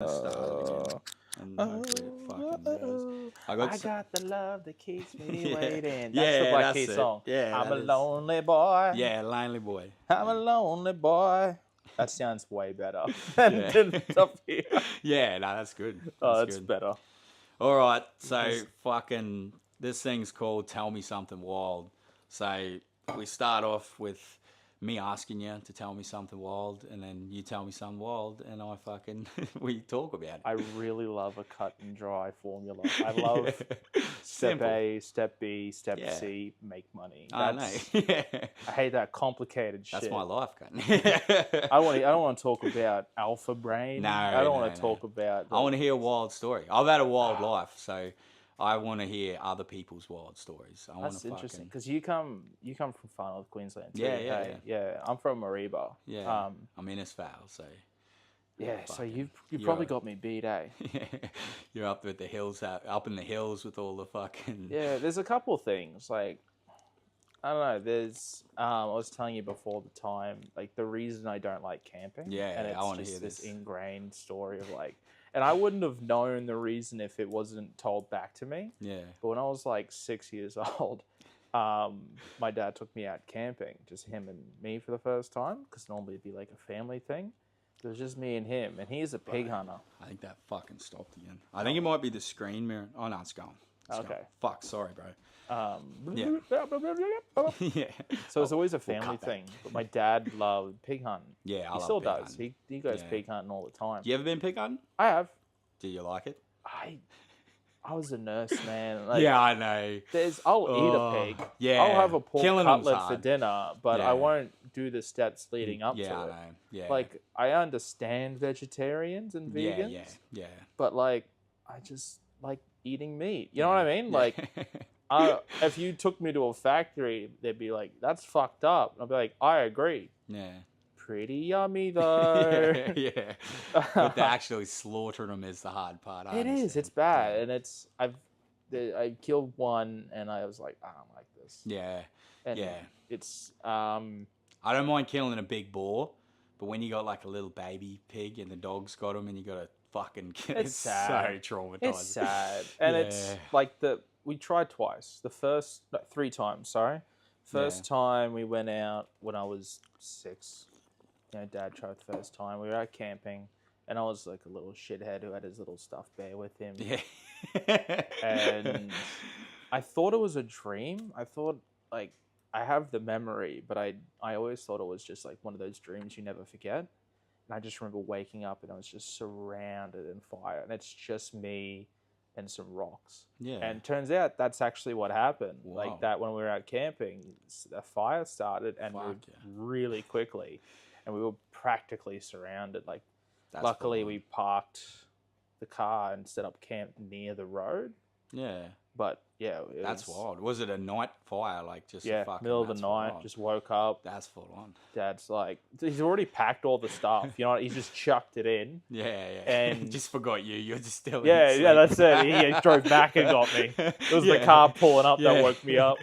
Start it again, and hopefully it fucking goes. I got the love that keeps me Yeah. waiting. That's Yeah, the Black that's Keys it. song. Yeah, I'm that a is. lonely boy. Yeah, lonely boy. I'm a Yeah. lonely boy. That sounds way better Yeah. than stuff here. Yeah, no, that's good. Oh, That's it's good. better. All right, so Because- fucking this thing's called Tell Me Something Wild. So we start off with me asking you to tell me something wild, and then you tell me something wild, and I fucking we talk about it. I really love a cut and dry formula. I love step Simple. A, step B, step Yeah. C, make money. I know. Yeah. I hate that complicated shit. That's my life, cunt. I don't want to talk about alpha brain. No, I don't want no. to talk about. I want to hear a wild story. I've had a wild life, so I want to hear other people's wild stories. I want That's to interesting fucking... because you come from far north Queensland too. Yeah. I'm from Mariba. Yeah, I'm in Asphale, so... Yeah, so fucking- you've probably got me beat, eh? You're up with the hills, up in the hills with all the fucking... Yeah, there's a couple of things like I don't know. There's I was telling you before the time like the reason I don't like camping. Yeah, and it's I wanna just hear this this. ingrained story of like, and I wouldn't have known the reason if it wasn't told back to me. Yeah. But when I was like 6 years old, my dad took me out camping, just him and me for the first time, because normally it'd be like a family thing. It was just me and him, and he's a pig hunter. I think that fucking stopped again. I think it might be the screen mirror. Oh, no, it's gone. It's Okay. gone. Fuck, sorry, bro. Yeah. Yeah. So it's always a We'll family cut that. thing. But my dad loved pig hunting. Yeah, I He love still pig does. hunting. He goes Yeah. pig hunting all the time. You ever been pig hunting? I have. Do you like it? I was a nurse, man. Like, Yeah, I know. I'll eat a Oh, pig. yeah. I'll have a pork Killing them's cutlet for hard. dinner, but Yeah. I won't do the steps leading up Yeah, to I it. know. Yeah. Like, I understand vegetarians and vegans, Yeah. but like, I just like eating meat. You know what I mean? Yeah. Like, if you took me to a factory, they'd be like, "That's fucked up." And I'd be like, "I agree. yeah. Pretty yummy though." Yeah. But the actually slaughtering them is the hard part. I It is. understand. It's bad, and I killed one, and I was like, I don't like this. Yeah. And Yeah. it's I don't mind killing a big boar, but when you got like a little baby pig and the dog's got him and you got to fucking kill It's it's sad. so traumatizing. it's sad, and it's Yeah. like we tried twice. The first 3 times. Sorry, first time we went out when I was 6. You know, Dad tried the first time. We were out camping, and I was like a little shithead who had his little stuffed bear with him. Yeah. And I thought it was a dream. I thought like I have the memory, but I always thought it was just like one of those dreams you never forget. And I just remember waking up and I was just surrounded in fire, and it's just me and some rocks. Yeah. And turns out that's actually what happened. Wow. Like that when we were out camping, a fire started and Fuck moved yeah. really quickly, and we were practically surrounded. Like That's luckily fun. we parked the car and set up camp near the road. Yeah. But yeah, That's wild. Was it a night fire? Like just Yeah, a fucking... middle of the that's night, wild. just woke up. That's full on. Dad's like, he's already packed all the stuff. You know, he's just chucked it in. Yeah. And- just forgot you. You're just still Yeah, in yeah, sleep. that's it. He drove back and got me. It was the car pulling up that woke me up.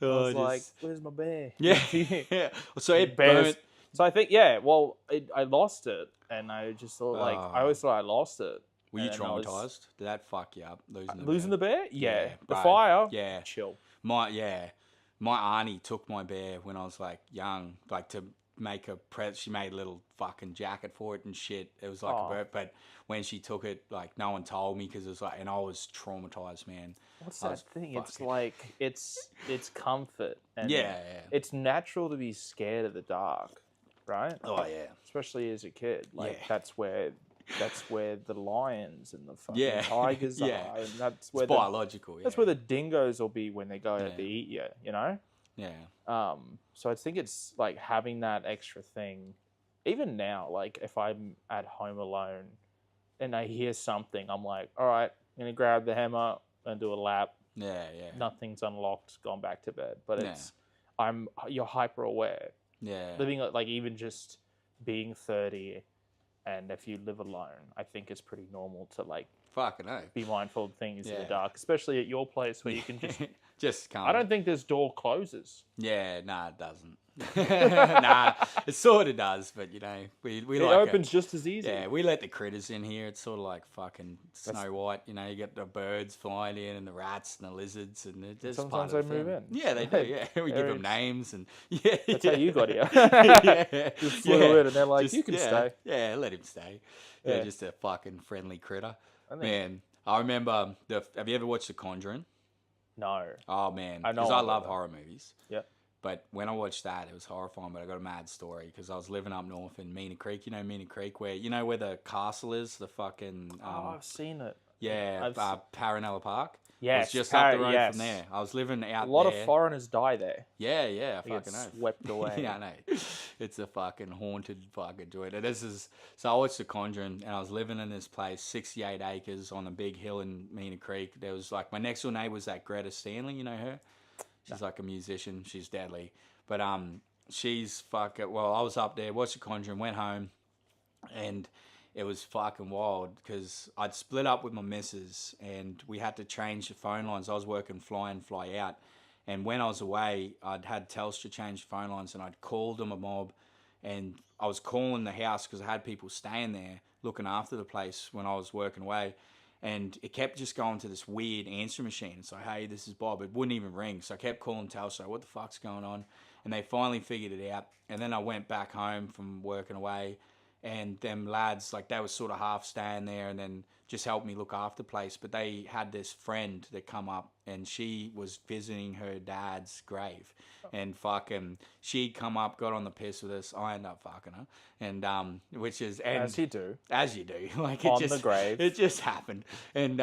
I was like, "Where's my bear?" Yeah. Yeah. So it Bears. burnt. So I think, well, I lost it, and I just thought I always thought I lost it. Were you And then I was- traumatized? Did that fuck you up? Losing the bear? Yeah. Yeah, The bro. fire? Yeah. Chill. My auntie took my bear when I was like young, like to make a she made a little fucking jacket for it and shit. It was like Oh. a bird, but when she took it, like no one told me because it was like, and I was traumatized, man. What's I that was thing? It's fucking- like it's comfort. And Yeah. it's natural to be scared of the dark, right? Oh yeah. Especially as a kid. Like Yeah. that's where the lions and the fucking Yeah. tigers Yeah. are, and that's where It's biological. Yeah. that's where the dingoes will be when they go out Yeah. to eat you. You know. Yeah. So I think it's like having that extra thing. Even now, like if I'm at home alone and I hear something, I'm like, all right, I'm gonna grab the hammer and do a lap. Yeah. Nothing's unlocked, gone back to bed. But Yeah. you're hyper aware. Yeah. Living like even just being 30, and if you live alone, I think it's pretty normal to like Fucking no. be mindful of things in the Yeah. dark, especially at your place where you can just. Just can't. I don't think this door closes. Yeah. Nah, it doesn't. Nah, it sort of does, but we It like opens just as easy. yeah, we let the critters in here. It's sort of like fucking Snow White. You get the birds flying in and the rats and the lizards, and it's just Sometimes part of they the move thing. in. Yeah, they do. Yeah, we give them names and yeah. That's how you got here. Yeah, Just flew in and they're like, Just- you can yeah, stay. Yeah, let him stay. Yeah, Yeah. just a fucking friendly critter. I think Man, I remember have you ever watched The Conjuring? no. Oh man, I know because I of it, love though. horror movies. Yeah. But when I watched that, it was horrifying. But I got a mad story because I was living up north in Meena Creek. You know Meena Creek, where where the castle is, the fucking I've seen it. yeah, Paranella Park. Yes, It was just up the road yes. from there. I was living out A lot there. of foreigners die there. Yeah, I They get fucking know. swept away. Yeah, I know. It's a fucking haunted fucking joint. And so I watched The Conjuring, and I was living in this place, 68 acres on a big hill in Meena Creek. There was like my next door neighbor was that Greta Stanley. You know her? She's like a musician. She's deadly. But she's fucking. Well, I was up there, watched The Conjuring, went home, and it was fucking wild because I'd split up with my missus and we had to change the phone lines. I was working fly in, fly out. And when I was away, I'd had Telstra change phone lines and I'd called them a mob. And I was calling the house because I had people staying there looking after the place when I was working away. And it kept just going to this weird answer machine. It's like, hey, this is Bob. It wouldn't even ring. So I kept calling Telstra, what the fuck's going on? And they finally figured it out. And then I went back home from working away. And them lads, like, they were sort of half staying there and then just helped me look after the place. But they had this friend that come up and she was visiting her dad's grave. And fucking, she'd come up, got on the piss with us. I ended up fucking her. And, which is... And As you do. As you do. Like, on the grave. It just happened. And,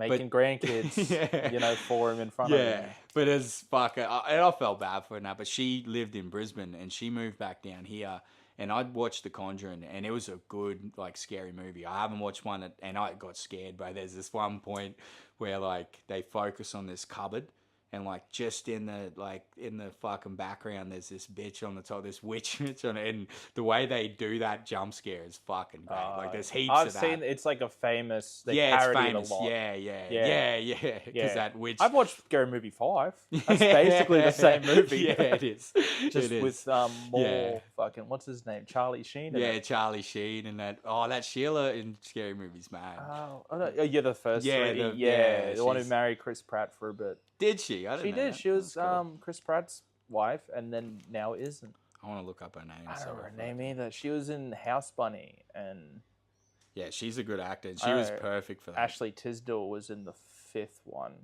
Making grandkids, yeah. for him in front of him. Yeah, but it's fucking... And I felt bad for her now, but she lived in Brisbane and she moved back down here. And I'd watched The Conjuring, and it was a good, like, scary movie. I haven't watched one, and I got scared, bro. There's this one point where, like, they focus on this cupboard, and, like, just in the fucking background, there's this bitch on the top, this witch bitch on it, and the way they do that jump scare is fucking great. Like, there's heaps I've of that. seen it's like a famous. They Yeah, it's parody famous. it a lot. Yeah. Because that witch. I've watched Scary Movie 5. That's basically the same movie. Yeah, it is. Just It is. with more Yeah. fucking what's his name, Charlie Sheen. Yeah, Charlie Sheen and that Sheila in Scary Movies, man. Oh, no, yeah, the first Yeah, lady. The one who she's- married Chris Pratt for a bit. Did she? I don't She know. did. that. She was That's cool. Chris Pratt's wife, and then now isn't. I want to look up her name. I don't so remember her I- name either. She was in House Bunny, and Yeah, she's a good actor. And she was know. perfect for that. Ashley Tisdale was in the 5th one.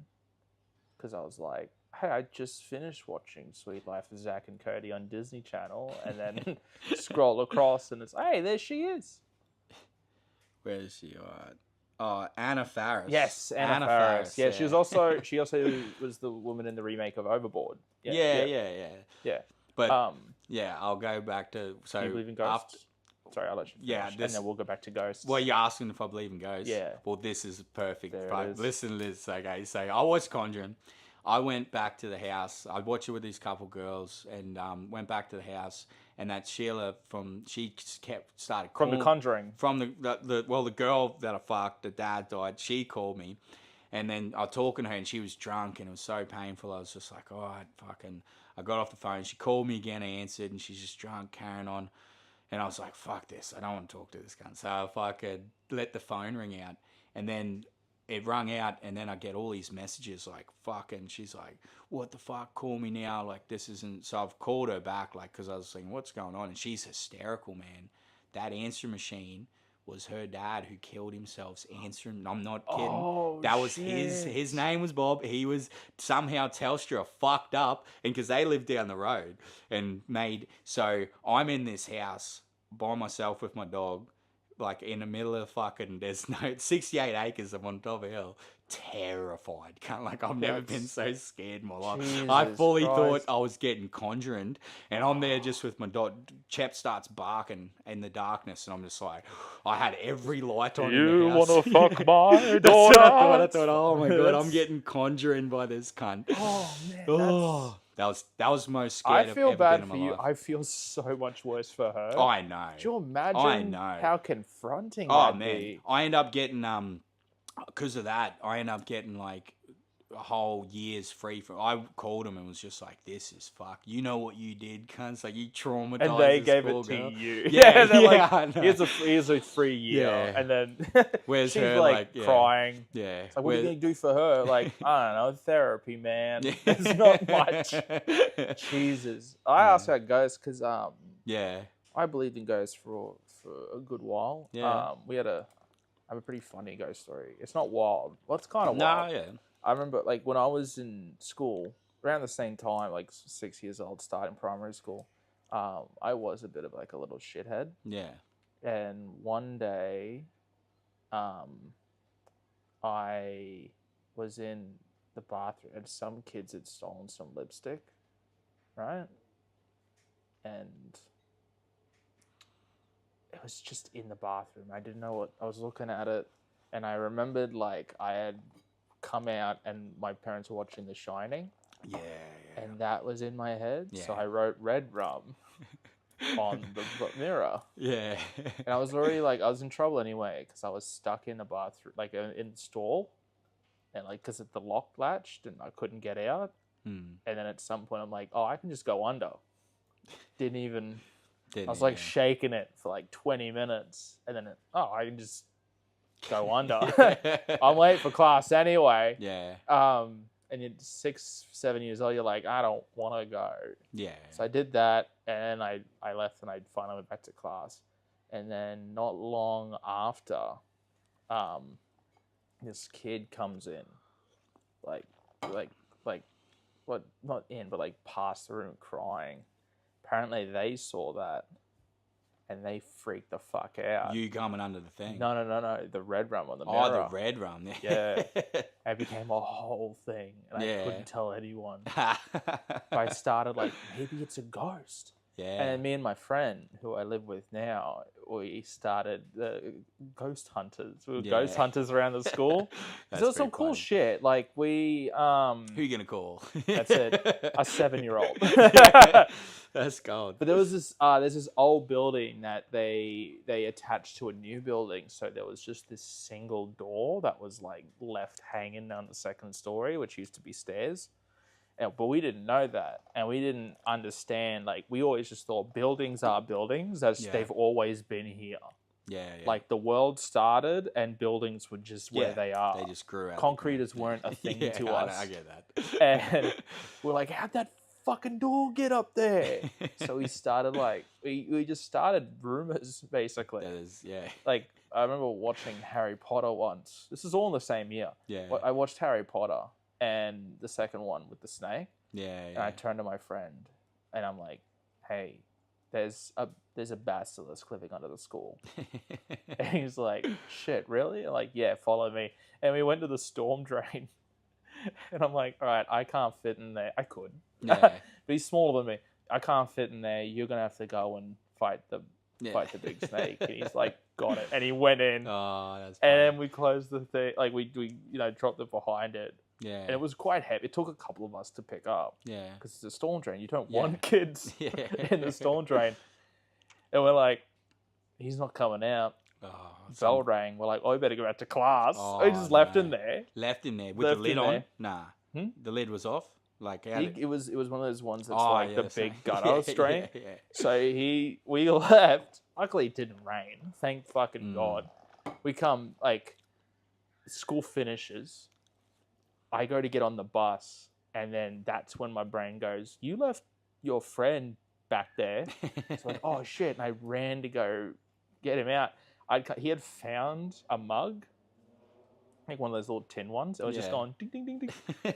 Because I was like, hey, I just finished watching Sweet Life of Zack and Cody on Disney Channel, and then scroll across, and it's, hey, there she is. Where is she? Alright. Oh, Anna Faris. Yes, Anna Faris. Yeah, she also was the woman in the remake of Overboard. Yeah. But I'll go back to do you believe in ghosts? Sorry, I'll let you finish, Yeah, and then we'll go back to ghosts. Well, you're asking if I believe in ghosts. Yeah. Well, this is perfect. There it Right, is. listen to this. Okay, so I watched Conjuring. I went back to the house. I watched it with these couple girls, and went back to the house. And that Sheila started From calling, The Conjuring. from the girl that I fucked, the dad died. She called me, and then I was talking to her, and she was drunk, and it was so painful. I was just like, oh, I got off the phone. She called me again. I answered, and she's just drunk, carrying on. And I was like, fuck this. I don't want to talk to this cunt. So if I could let the phone ring out. And then it rung out, and then I get all these messages like, fuck. And she's like, what the fuck? Call me now. Like, this isn't... So I've called her back, like, because I was thinking, what's going on? And she's hysterical, man. That answer machine was her dad who killed himself answering. I'm not kidding. Oh, that was shit. his name was Bob. He was somehow Telstra fucked up, and because they lived down the road and so I'm in this house by myself with my dog, like in the middle of fucking, there's no 68 acres. I'm on top of a hill, terrified. Like I've never been so scared in my life. I Jesus fully Christ. thought I was getting conjured, and I'm there just with my dog. Chep starts barking in the darkness, and I'm just like, I had every light on. You in the house. want to fuck my That's daughter? what I thought. I thought, oh my god, I'm That's- getting conjuring by this cunt. Oh, man. Oh, that was the most scared I I've feel ever bad been for in my you. life. I feel so much worse for her. I know. Could you imagine I know. how confronting Oh that'd man, be? I end up getting because of that. I end up getting like a whole year's free from. I called him and was just like, "This is fuck. You know what you did, cunts? Like you traumatized And they this gave poor it to girl." you. Yeah, they're yeah, I like, know. here's a free year. Yeah. And then Where's she's her, like yeah. crying. Yeah. It's like, what are you going to do for her? Like, I don't know, therapy, man. There's not much. Jesus. I asked about ghosts because Yeah. I believed in ghosts for a good while. Yeah. I have a pretty funny ghost story. It's not wild. Well, it's kind of Nah, wild. yeah. I remember, like, when I was in school, around the same time, like 6 years old, starting primary school, I was a bit of like a little shithead. Yeah. And one day, I was in the bathroom and some kids had stolen some lipstick, right? And it was just in the bathroom. I didn't know what I was looking at it, and I remembered like I had come out and my parents were watching The Shining. Yeah. And that was in my head. Yeah. So I wrote red rum on the mirror. Yeah. And I was already like, I was in trouble anyway because I was stuck in the bathroom, like in the stall. And like, because the lock latched and I couldn't get out. And then at some point I'm like, oh, I can just go under. I was like shaking it for like 20 minutes. And then, I can just go under. I'm late for class anyway. Yeah. And you're 6, 7 years old, you're like, I don't want to go. Yeah. So I did that, and I left, and I finally went back to class. And then not long after, this kid comes in, like, what? Not in, but like past the room crying. Apparently, they saw that, and they freaked the fuck out. You coming under the thing? No. The red rum on the mirror. Oh, the red rum. Yeah. It became a whole thing, and I couldn't tell anyone. I started like, maybe it's a ghost. Yeah. And me and my friend, who I live with now, we started the ghost hunters. We were ghost hunters around the school. There was some cool shit. Like we, who you gonna call? That's it. A 7-year-old. That's gold. But there was this, there's this old building that they attached to a new building. So there was just this single door that was like left hanging on the second story, which used to be stairs. But we didn't know that, and we didn't understand. Like, we always just thought buildings are buildings. They've always been here. Yeah. Like, the world started, and buildings were just where they are. They just grew out. Concreters weren't a thing to us. I get that. And we're like, how'd that fucking door get up there? So we started, like, we just started rumors, basically. Like, I remember watching Harry Potter once. This is all in the same year. Yeah. I watched Harry Potter. And the second one with the snake. Yeah. And I turned to my friend, and I'm like, "Hey, there's a basilisk living under the school." And he's like, "Shit, really?" I'm like, "Yeah, follow me." And we went to the storm drain, and I'm like, "All right, I can't fit in there. I could, but he's smaller than me. I can't fit in there. You're gonna have to go and fight the big snake." And he's like, "Got it." And he went in. Oh, that's funny. And then we closed the thing. Like we dropped it behind it. Yeah. And it was quite heavy. It took a couple of us to pick up. Yeah. Because it's a storm drain. You don't want kids Yeah. in the storm drain. And we're like, he's not coming out. Bell rang. We're like, we better go back to class. We just left him there. Left him there with the lid on? Nah. The lid was off? Like it was one of those ones that's the big gutter strain. Yeah. So we left. Luckily it didn't rain. Thank fucking God. We come, like, school finishes. I go to get on the bus, and then that's when my brain goes, you left your friend back there. So like, oh shit. And I ran to go get him out. He had found a mug, like one of those little tin ones. It was just going ding, ding, ding, ding.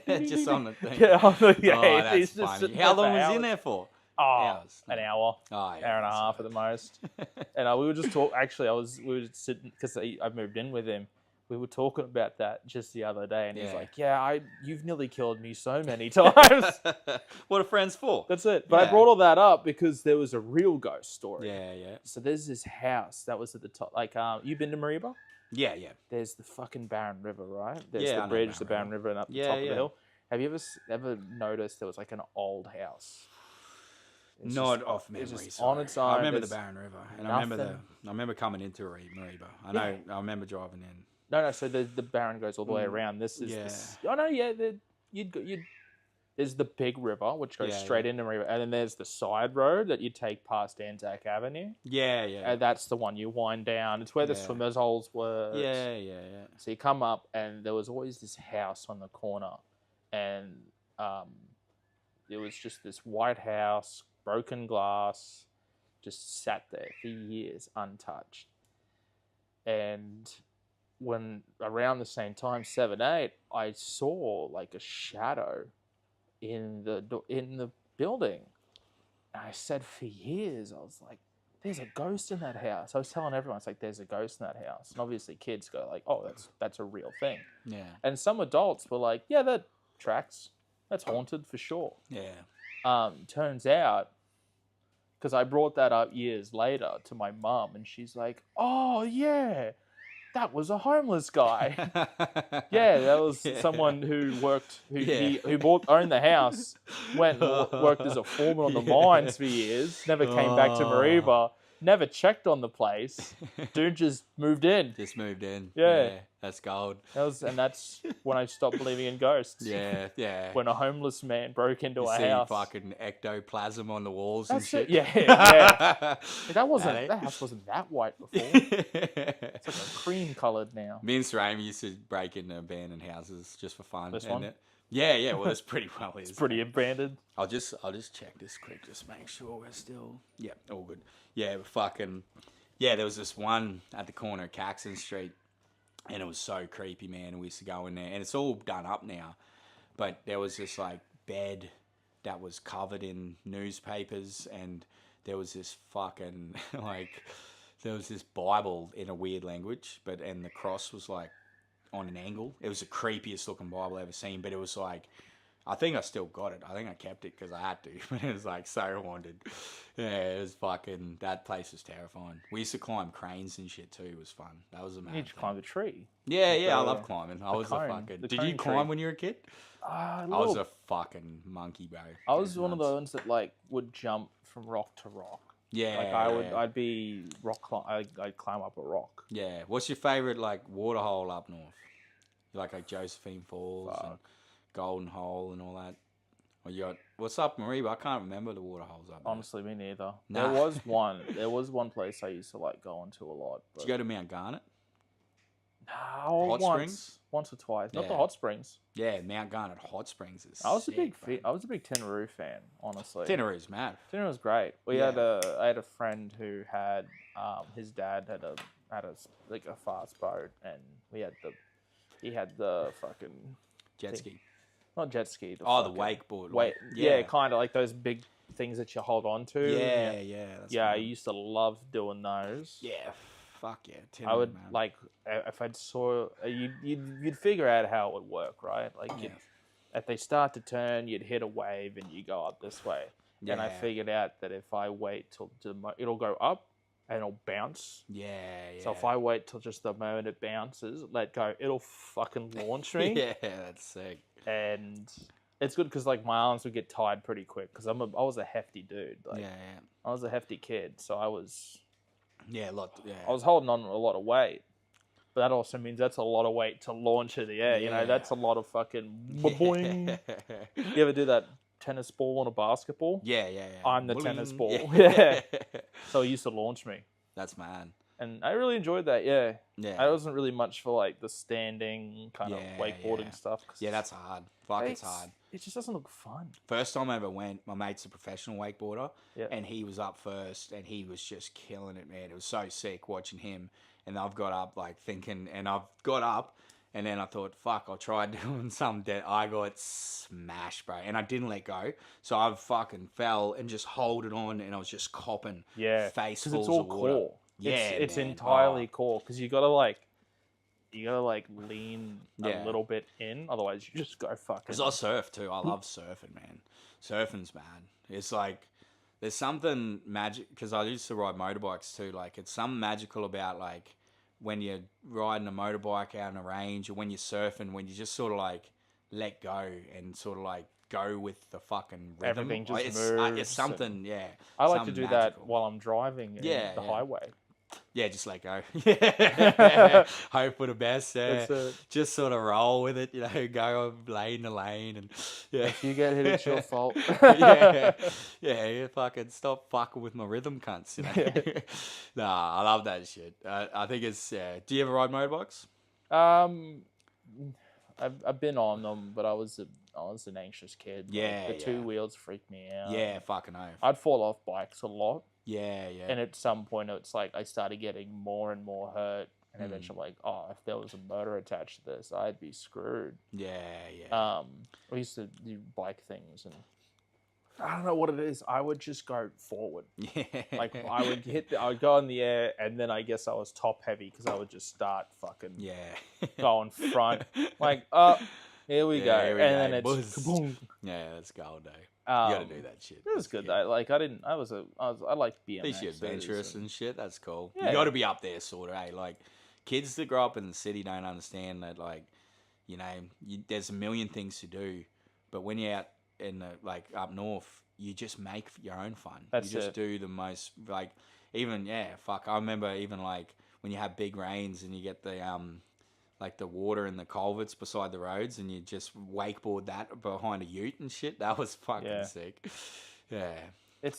Ding, just ding, on the thing. Yeah, on the game. Oh, that's funny. How long was he in there for? Hours. An hour. Oh, yeah, hour and a half at the most. And we were just talking. Actually, we were sitting, because I moved in with him. We were talking about that just the other day, and he's like, you've nearly killed me so many times. What are friends for? That's it. But I brought all that up because there was a real ghost story. Yeah. So there's this house that was at the top. Like, you been to Mariba? Yeah. There's the fucking Barron River, right? There's the bridge, the Barron River, and up the top of the hill. Have you ever noticed there was like an old house? Not off memory. On its own. I remember the Barron River, and I remember coming into Mariba. I remember driving in. No. So the Barron goes all the way around. This is this. Oh no, yeah. You'd there's the big river which goes straight into the river, and then there's the side road that you take past Anzac Avenue. Yeah, yeah. And that's the one you wind down. It's where the swimmers' holes were. Yeah. So you come up, and there was always this house on the corner, and it was just this white house, broken glass, just sat there for years untouched. And when around the same time, 7-8, I saw like a shadow in the building. And I said for years, I was like, there's a ghost in that house. I was telling everyone, it's like, there's a ghost in that house. And obviously kids go like, oh, that's a real thing. Yeah. And some adults were like, yeah, that tracks. That's haunted for sure. Yeah. Turns out, because I brought that up years later to my mum, and she's like, oh, yeah, that was a homeless guy. Yeah, that was someone who worked, owned the house, went and worked as a foreman on the mines for years, never came back to Mariba, never checked on the place. Dude just moved in. Just moved in. Yeah. That's gold. That's when I stopped believing in ghosts. Yeah. When a homeless man broke into a see house. Fucking ectoplasm on the walls That's and shit. Yeah. That house wasn't that white before. It's like a cream coloured now. Me and Sarami used to break into abandoned houses just for fun. This one? Yeah. Well, it's pretty well. It's pretty abandoned. I'll just check this quick, just make sure we're still. Yeah, all good. Yeah, but fucking. Yeah, there was this one at the corner of Caxton Street, and it was so creepy, man. And we used to go in there, and it's all done up now, but there was this like bed that was covered in newspapers, and there was this fucking there was this Bible in a weird language, and the cross was like on an angle. It was the creepiest looking Bible I've ever seen, but it was like, I think I still got it. I think I kept it because I had to, but it was like so haunted. Yeah, it was fucking, that place was terrifying. We used to climb cranes and shit too. It was fun. That was amazing. You need to climb the tree. Yeah, I love climbing. I was cone, a fucking. the Did cone you climb tree. when you were a kid? I was a fucking monkey, bro. I was one of the ones that like would jump from rock to rock. Yeah, like I'd be I'd climb up a rock. Yeah. What's your favorite like water hole up north? You like Josephine Falls and Golden Hole and all that. Or you got what's up, Mariba? I can't remember the water holes up there. Honestly, me neither. Nah. There was one place I used to like going to a lot. But... Did you go to Mount Garnet? No, once or twice. Not the hot springs. Yeah, Mount Garnet hot springs is. I was sick, a big Tinaroo fan, honestly. Tinaroo's mad. Tinaroo was great. I had a friend who had his dad had a fast boat, and he had the fucking jet ski. Not jet ski. The wakeboard. Yeah, kind of like those big things that you hold on to. Yeah. That's I used to love doing those. Yeah, fuck yeah. Tinaroo, I would man. like if I saw you'd figure out how it would work, right? Like if they start to turn, you'd hit a wave and you go up this way. Yeah. And I figured out that if I wait till it'll go up and it'll bounce. Yeah. So if I wait till just the moment it bounces, let go, it'll fucking launch me. Yeah, that's sick. And it's good because like my arms would get tired pretty quick because I was a hefty dude. Like, I was a hefty kid, so I was. Yeah, a lot. Yeah. I was holding on a lot of weight, but that also means that's a lot of weight to launch in the air. You know, that's a lot of fucking boing. You ever do that tennis ball on a basketball? Yeah. I'm the tennis ball. Yeah. So it used to launch me. That's mad. And I really enjoyed that, yeah. Yeah. I wasn't really much for like the standing kind of wakeboarding stuff. Yeah, that's hard. It's hard. It just doesn't look fun. First time I ever went, my mate's a professional wakeboarder, and he was up first, and he was just killing it, man. It was so sick watching him. And I've got up like thinking, and I've got up, and then I thought, fuck, I'll try doing something that I got smashed, bro. And I didn't let go. So I fucking fell and just holded on, and I was just copping face full of water. Core. Yeah, it's entirely core because you gotta lean a little bit in, otherwise you just go fucking. Because I surf too. I love surfing, man. Surfing's mad. It's like there's something magic because I used to ride motorbikes too. Like it's something magical about like when you're riding a motorbike out on a range or when you're surfing, when you just sort of like let go and sort of like go with the fucking rhythm. Everything just it's, moves. it's something, I like to something do magical. that while I'm driving the highway. Yeah, just let go. Yeah. Hope for the best. Yeah. That's it. Just sort of roll with it, go lane to lane, and yeah. If you get hit, it's your fault. Yeah, you fucking stop fucking with my rhythm, cunts. Yeah. Nah, I love that shit. I think it's. Do you ever ride motorbikes? Um, I've been on them, but I was an anxious kid. Yeah, the two wheels freaked me out. Yeah, fucking oath. I'd fall off bikes a lot, Yeah. and at some point, it's like I started getting more and more hurt, and eventually, I'm like, oh, if there was a motor attached to this, I'd be screwed. Yeah. I used to do bike things, and I don't know what it is. I would just go forward. Yeah. Like I would go in the air, and then I guess I was top heavy because I would just start fucking going front. Like, here we go, here we and go. then it's Buzz. kaboom. Yeah, let's go all day. You gotta do that shit. It was good though. Like I liked BMX. At least you're adventurous and shit. That's cool. Yeah. You got to be up there, sort of. Like kids that grow up in the city don't understand that. Like, there's a million things to do, but when you're out in up north, you just make your own fun. That's you just it. do the most even fuck. I remember even when you have big rains and you get the water in the culverts beside the roads, and you just wakeboard that behind a ute and shit. That was fucking sick. Yeah. It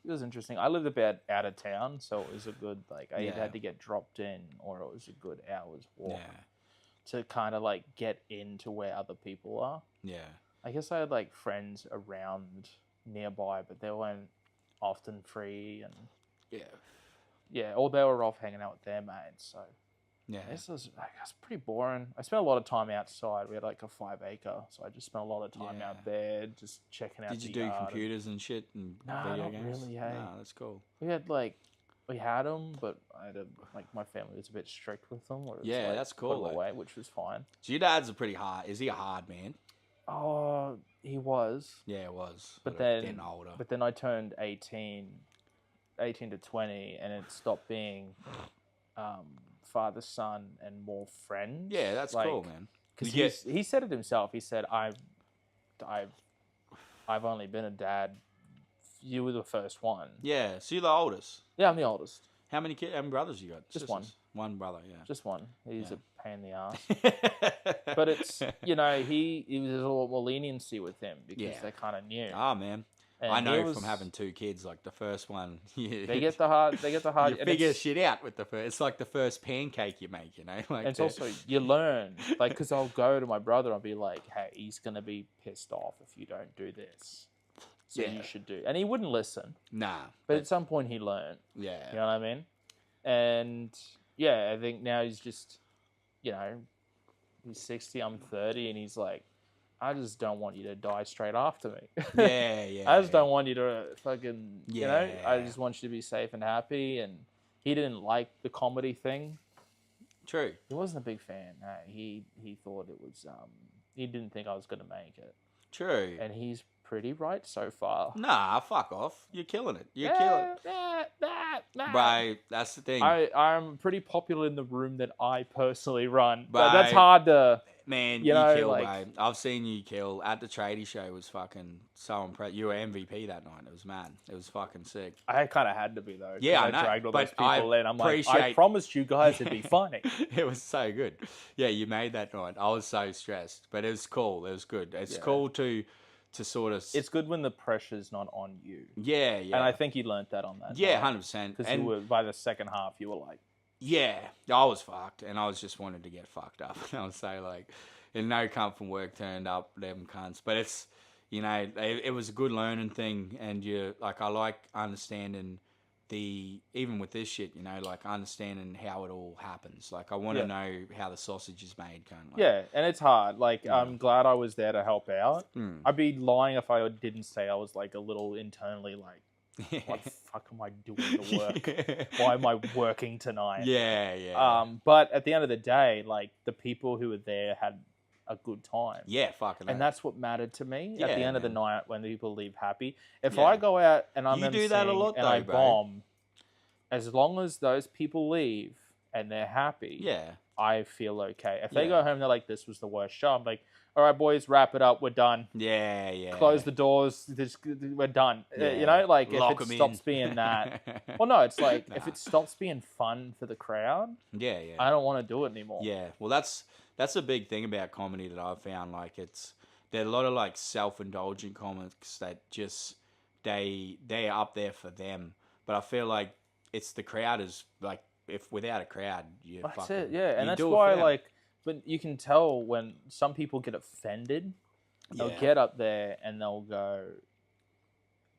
was interesting. I lived a bit out of town, so it was a good I either had to get dropped in or it was a good hour's walk to kind of get into where other people are. Yeah. I guess I had friends around nearby, but they weren't often free and or they were off hanging out with their mates. So this was pretty boring. I spent a lot of time outside. We had a 5 acre, so I just spent a lot of time out there just checking out. Did you do computers and shit and video not games? really. Hey, no, that's cool. we had them, but I had my family was a bit strict with them. Where it's that's cool. Put them away, which was fine. So your dad's a pretty hard. Is he a hard man? Oh, he was. Yeah, it was. But then getting older. But then I turned 18 to 20, and it stopped being father, son, and more friends. Yeah, that's cool, man. Because he said it himself. He said, "I've only been a dad. You were the first one." Yeah, so you're the oldest. Yeah, I'm the oldest. How many brothers you got? Just one. One brother, yeah. Just one. He's a pain in the ass. But it's he was a lot more leniency with him because they kind of knew. Ah, man. And I know from having 2 kids, the first one, they get the hard. You figure shit out with the first. It's like the first pancake you make, And it's also you learn, because I'll go to my brother and be like, "Hey, he's gonna be pissed off if you don't do this, so you should do." And he wouldn't listen. Nah. But at some point he learned. Yeah. You know what I mean? And I think now he's just, he's 60, I'm 30, and he's like, I just don't want you to die straight after me. Yeah. I just don't want you to fucking, Yeah. I just want you to be safe and happy. And he didn't like the comedy thing. True. He wasn't a big fan. He thought it was, he didn't think I was going to make it. True. And he's pretty right so far. Nah, fuck off. You're killing it. You're killing it. Bro, that's the thing. I'm pretty popular in the room that I personally run. Bro, But that's hard to... Man, you kill, like, bro. I've seen you kill. At the tradie show was fucking so impressive. You were MVP that night. It was mad. It was fucking sick. I kind of had to be, though. Yeah, I know. dragged all But those people in. I'm like, I appreciate- promised you guys it'd be funny. It was so good. Yeah, you made that night. I was so stressed. But it was cool. It was good. It's cool to sort of... It's good when the pressure's not on you. Yeah. And I think you learnt that on that. Yeah, 100%. Because by the second half, you were like... Yeah, I was fucked. And I was just wanted to get fucked up. I would say, and no cunt from work turned up, them cunts. But it's, it was a good learning thing. And I like understanding even with this shit, understanding how it all happens. I want to know how the sausage is made, yeah, and it's hard. I'm glad I was there to help out. I'd be lying if I didn't say I was a little internally what the fuck am I doing to work? Why am I working tonight? Yeah. But at the end of the day, the people who were there had a good time. Yeah, fucking. And that's what mattered to me. At the end of the night, when the people leave happy. If Yeah. I go out and I'm You do that a lot, and though, I bro. bomb, as long as those people leave and they're happy, Yeah. I feel okay. If they Yeah. go home, they're like, "This was the worst show." I'm like, "All right, boys, wrap it up. We're done. Yeah. Yeah. Close the doors. We're done." Yeah. You know, like Lock if it 'em stops in. being that. Well, no, it's like if Nah. it stops being fun for the crowd, Yeah. Yeah. I don't want to do it anymore. Yeah, well, that's a big thing about comedy that I've found. Like, there are a lot of like self-indulgent comics that just they're up there for them. But I feel like it's the crowd is like, if without a crowd, you That's fucking it, yeah, and you that's do it why for them. like, but you can tell when some people get offended, they'll Yeah. get up there and they'll go,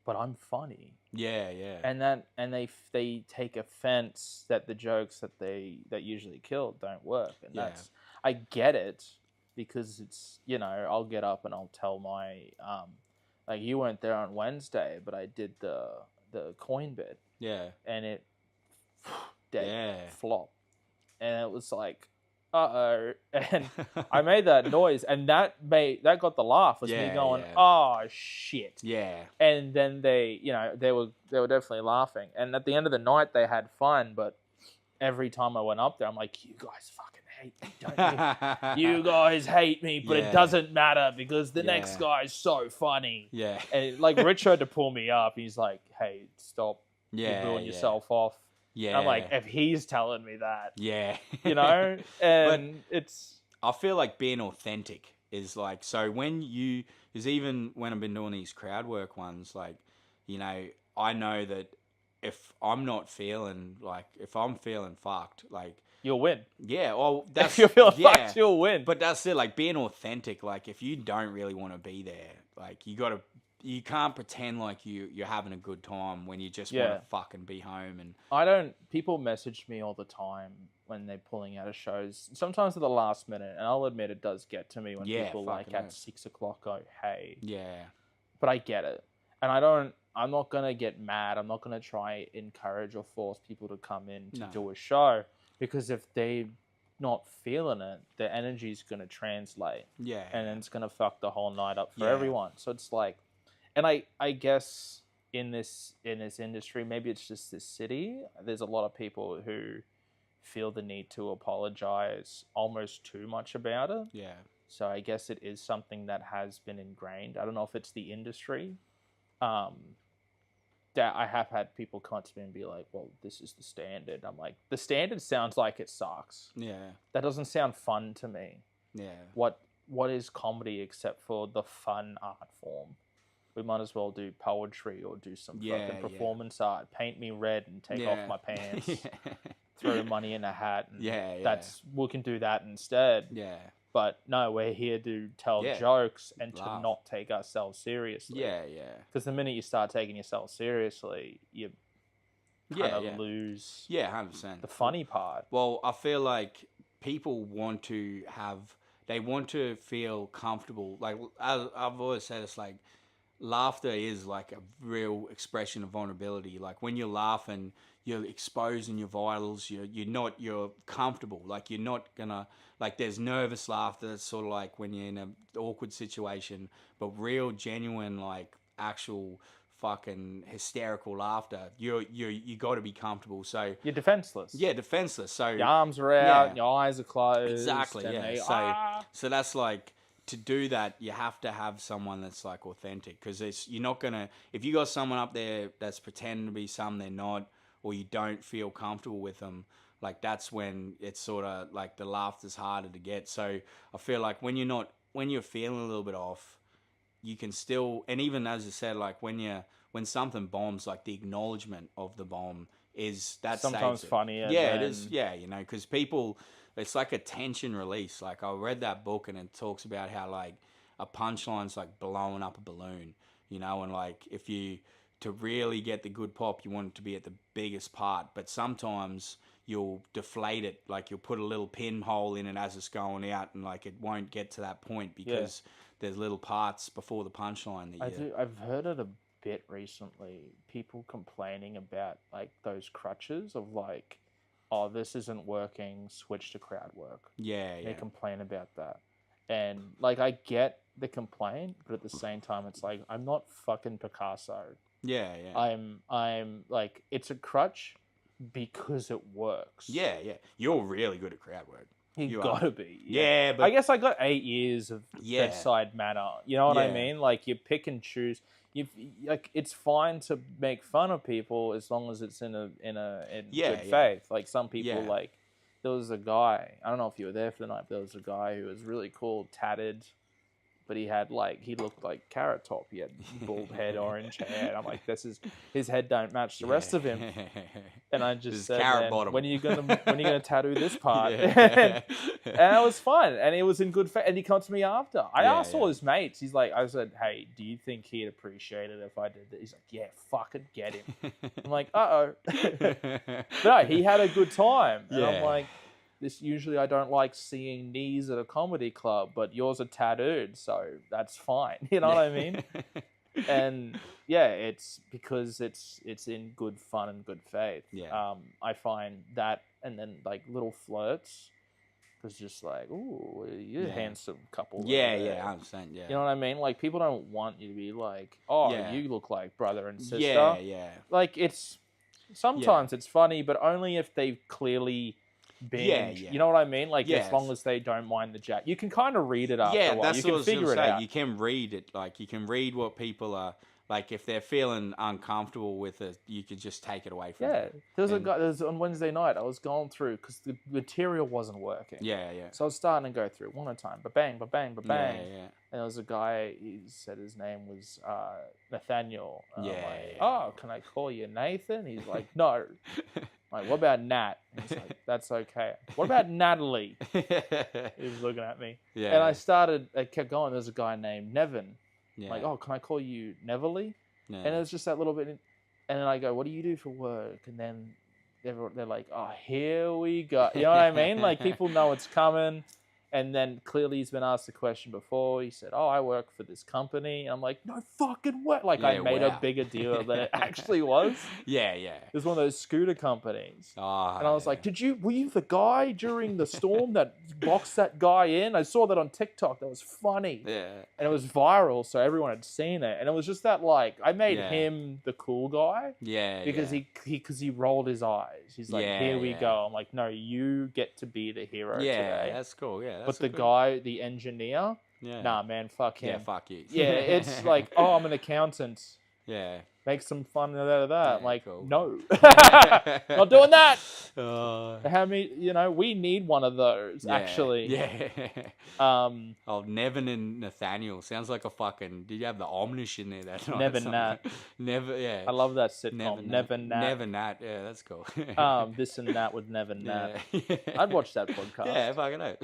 "But I'm funny." Yeah, yeah, And they take offense that the jokes that usually kill don't work, and Yeah. that's, I get it, because it's, I'll get up and I'll tell my like, you weren't there on Wednesday, but I did the coin bit, yeah, and it dead yeah. flop, and it was like, uh-oh, and I made that noise, and that got the laugh, was me Yeah, going, yeah. "Oh shit." Yeah, And then they were definitely laughing, and at the end of the night they had fun. But every time I went up there, I'm like, "You guys fucking hate me, don't you? You guys hate me, but Yeah. it doesn't matter because the next Yeah. guy's so funny." yeah, And like Rich tried to pull me up. He's like, "Hey, stop, yeah. you're doing yeah. yourself off." Yeah, And I'm like, if he's telling me that, yeah. and it's, I feel like being authentic is like, so is even when I've been doing these crowd work ones, like, I know that if I'm not feeling like, if I'm feeling fucked, like, you'll win. yeah, well, that's, If you feel yeah, fucked, you'll win. but that's it, like being authentic, like if you don't really want to be there, like you can't pretend like you're having a good time when you just want Yeah. to fucking be home. And People message me all the time when they're pulling out of shows, sometimes at the last minute, and I'll admit it does get to me when Yeah, people like fucking at oath. 6 o'clock go, "Hey," yeah, but I get it. And I'm not going to get mad. I'm not going to try encourage or force people to come in to No. do a show, because if they're not feeling it, their energy's going to translate, yeah, and then it's going to fuck the whole night up for Yeah. everyone. So it's like, and I guess in this industry, maybe it's just this city, there's a lot of people who feel the need to apologize almost too much about it. yeah, So I guess it is something that has been ingrained. I don't know if it's the industry. That I have had people come to me and be like, "Well, this is the standard." I'm like, the standard sounds like it sucks. yeah, That doesn't sound fun to me. yeah, What is comedy except for the fun art form? We might as well do poetry or do some Yeah, fucking yeah. performance art. Paint me red and take off yeah. my pants. yeah, Throw money in a hat. And yeah, we can do that instead. yeah, But no, we're here to tell Yeah. jokes and to Laugh. not take ourselves seriously. yeah, yeah, Because the minute you start taking yourself seriously, you kind of yeah, lose yeah, 100%. the funny part. Well, I feel like people want to they want to feel comfortable. Like I've always said, it's like laughter is like a real expression of vulnerability. Like when you're laughing, you're exposing your vitals. You're comfortable. Like you're not gonna, like there's nervous laughter. That's sort of like when you're in an awkward situation, but real genuine, like actual fucking hysterical laughter. You got to be comfortable. So You're defenseless. yeah, defenseless. So Your arms are out, Yeah. your eyes are closed. Exactly, and yeah. they, So that's like, to do that, you have to have someone that's like authentic, because you're not gonna, if you got someone up there that's pretending to be something they're not, or you don't feel comfortable with them, like that's when it's sort of like the laughter's harder to get. So I feel like when you're feeling a little bit off, you can still, and even as I said, like when something bombs, like the acknowledgement of the bomb is that sometimes saves it. funnier. Yeah, it than- is. Yeah, because people, it's like a tension release. Like I read that book and it talks about how like a punchline's like blowing up a balloon, and like to really get the good pop, you want it to be at the biggest part, but sometimes you'll deflate it, like you'll put a little pinhole in it as it's going out, and like it won't get to that point because there's little parts before the punchline that I've heard it a bit recently. People complaining about like those crutches of like, "Oh, this isn't working. Switch to crowd work." yeah, They complain about that, and like I get the complaint, but at the same time, it's like, I'm not fucking Picasso. yeah, I'm like, it's a crutch, because it works. Yeah, yeah. You're really good at crowd work. You are. gotta be. Yeah, but I guess I got 8 years of Yeah. bedside manner. You know what I Yeah. mean? Like you pick and choose. You like it's fine to make fun of people as long as it's in Yeah, good yeah. faith. Like some people Yeah. like there was a guy. I don't know if you were there for the night. But there was a guy who was really cool, tatted. But he looked like Carrot Top. He had bald head, orange hair. And I'm like, his head don't match the rest of him. And I just said, Carrot man, bottom. when are you gonna tattoo this part? Yeah. And it was fun, and it was in good faith. And he came to me after. I Yeah, asked all his mates. He's like, I said, hey, do you think he'd appreciate it if I did that? He's like, yeah, fucking get him. I'm like, uh-oh. But no, he had a good time. And I'm Yeah. like, usually I don't like seeing knees at a comedy club, but yours are tattooed, so that's fine. You know what I mean? And yeah, it's because it's in good fun and good faith. Yeah. I find that, and then like little flirts was just like, ooh, you're a Yeah. handsome couple. Yeah, there. yeah, I understand. Yeah. You know what I mean? Like people don't want you to be like, oh, Yeah. you look like brother and sister. Yeah, yeah. Like it's sometimes it's funny, but only if they've clearly been. Yeah, yeah. You know what I mean? Like Yes. as long as they don't mind the jack, you can kind of read it after a while. That's You what I can was gonna figure it say. out. You can read it. Like you can read what people are like. If they're feeling uncomfortable with it, you could just take it away from Yeah, them. there was a guy. There was on Wednesday night. I was going through because the material wasn't working. Yeah, yeah. So I was starting to go through one at a time, ba bang, ba bang, ba bang. Yeah, yeah. And there was a guy. He said his name was Nathaniel. And I'm Yeah, like, yeah. oh, can I call you Nathan? He's like, no. I'm like, what about Nat? And he's like, that's okay. What about Natalie? He was looking at me. Yeah. And I kept going. There's a guy named Nevin. Yeah. Like, oh, can I call you Neverly? Yeah. And it was just that little bit. And then I go, what do you do for work? And then they're like, oh, here we go. You know what I mean? Like, people know it's coming. And then clearly he's been asked the question before. He said, oh, I work for this company. And I'm like, no fucking way. Like, I Yeah, made wow. a bigger deal than it actually was. Yeah, yeah. It was one of those scooter companies. Oh, And I was like, were you the guy during the storm that boxed that guy in? I saw that on TikTok. That was funny. yeah. And it was viral, so everyone had seen it. And it was just that, like, I made Yeah. him the cool guy Yeah. because yeah. he rolled his eyes. He's like, Yeah, here we yeah. go. I'm like, no, you get to be the hero Yeah, today. that's cool. Yeah. But That's the good. guy, the engineer, Yeah. nah, man, fuck Yeah, him. fuck you. Yeah, it's like, oh, I'm an accountant. Yeah. Make some fun out of that. I'm Yeah, like, cool. no. Not doing that. Uh, How many, we need one of those, yeah, actually. Yeah. Oh, Nevin and Nathaniel sounds like a fucking. Did you have the Omnish in there that night? Nevin Nat. Never. Yeah. I love that sitcom, Never Nat. Never Nat. Yeah, that's cool. This and that with Never Nat. Yeah. I'd watch that podcast. Yeah, fucking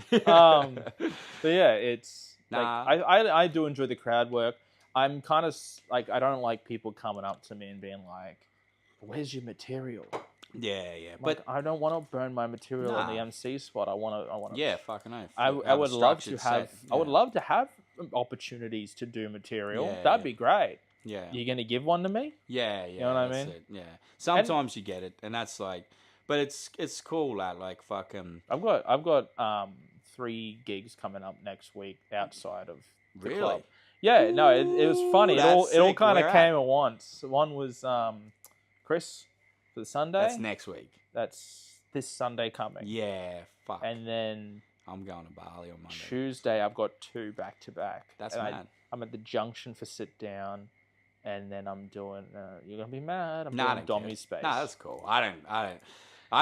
But yeah, it's Nah. like I do enjoy the crowd work. I'm kind of like, I don't like people coming up to me and being like, "Where's your material?" Yeah, yeah. But I don't want to burn my material on the Nah. MC spot. I want to. Yeah, fucking oath. I Have a would love to structured have. set. I would Yeah. love to have opportunities to do material. Yeah, That'd yeah. be great. Yeah. You gonna give one to me? Yeah, yeah. You know what I that's mean? it, Yeah. Sometimes you get it, and that's like, but it's cool that like fucking. I've got 3 gigs coming up next week outside of the Really? club. Yeah, no, it was funny. It all That's it all sick. kind of Where came at? at once. One was Chris for the Sunday. That's next week. That's this Sunday coming. Yeah. Fuck. And then I'm going to Bali on Monday. Tuesday I've got 2 back to back. That's And mad. I'm at the Junction for sit down, and then I'm doing. You're gonna be mad. I'm Nah, I doing don't care. Dommy's space. Nah, that's cool. I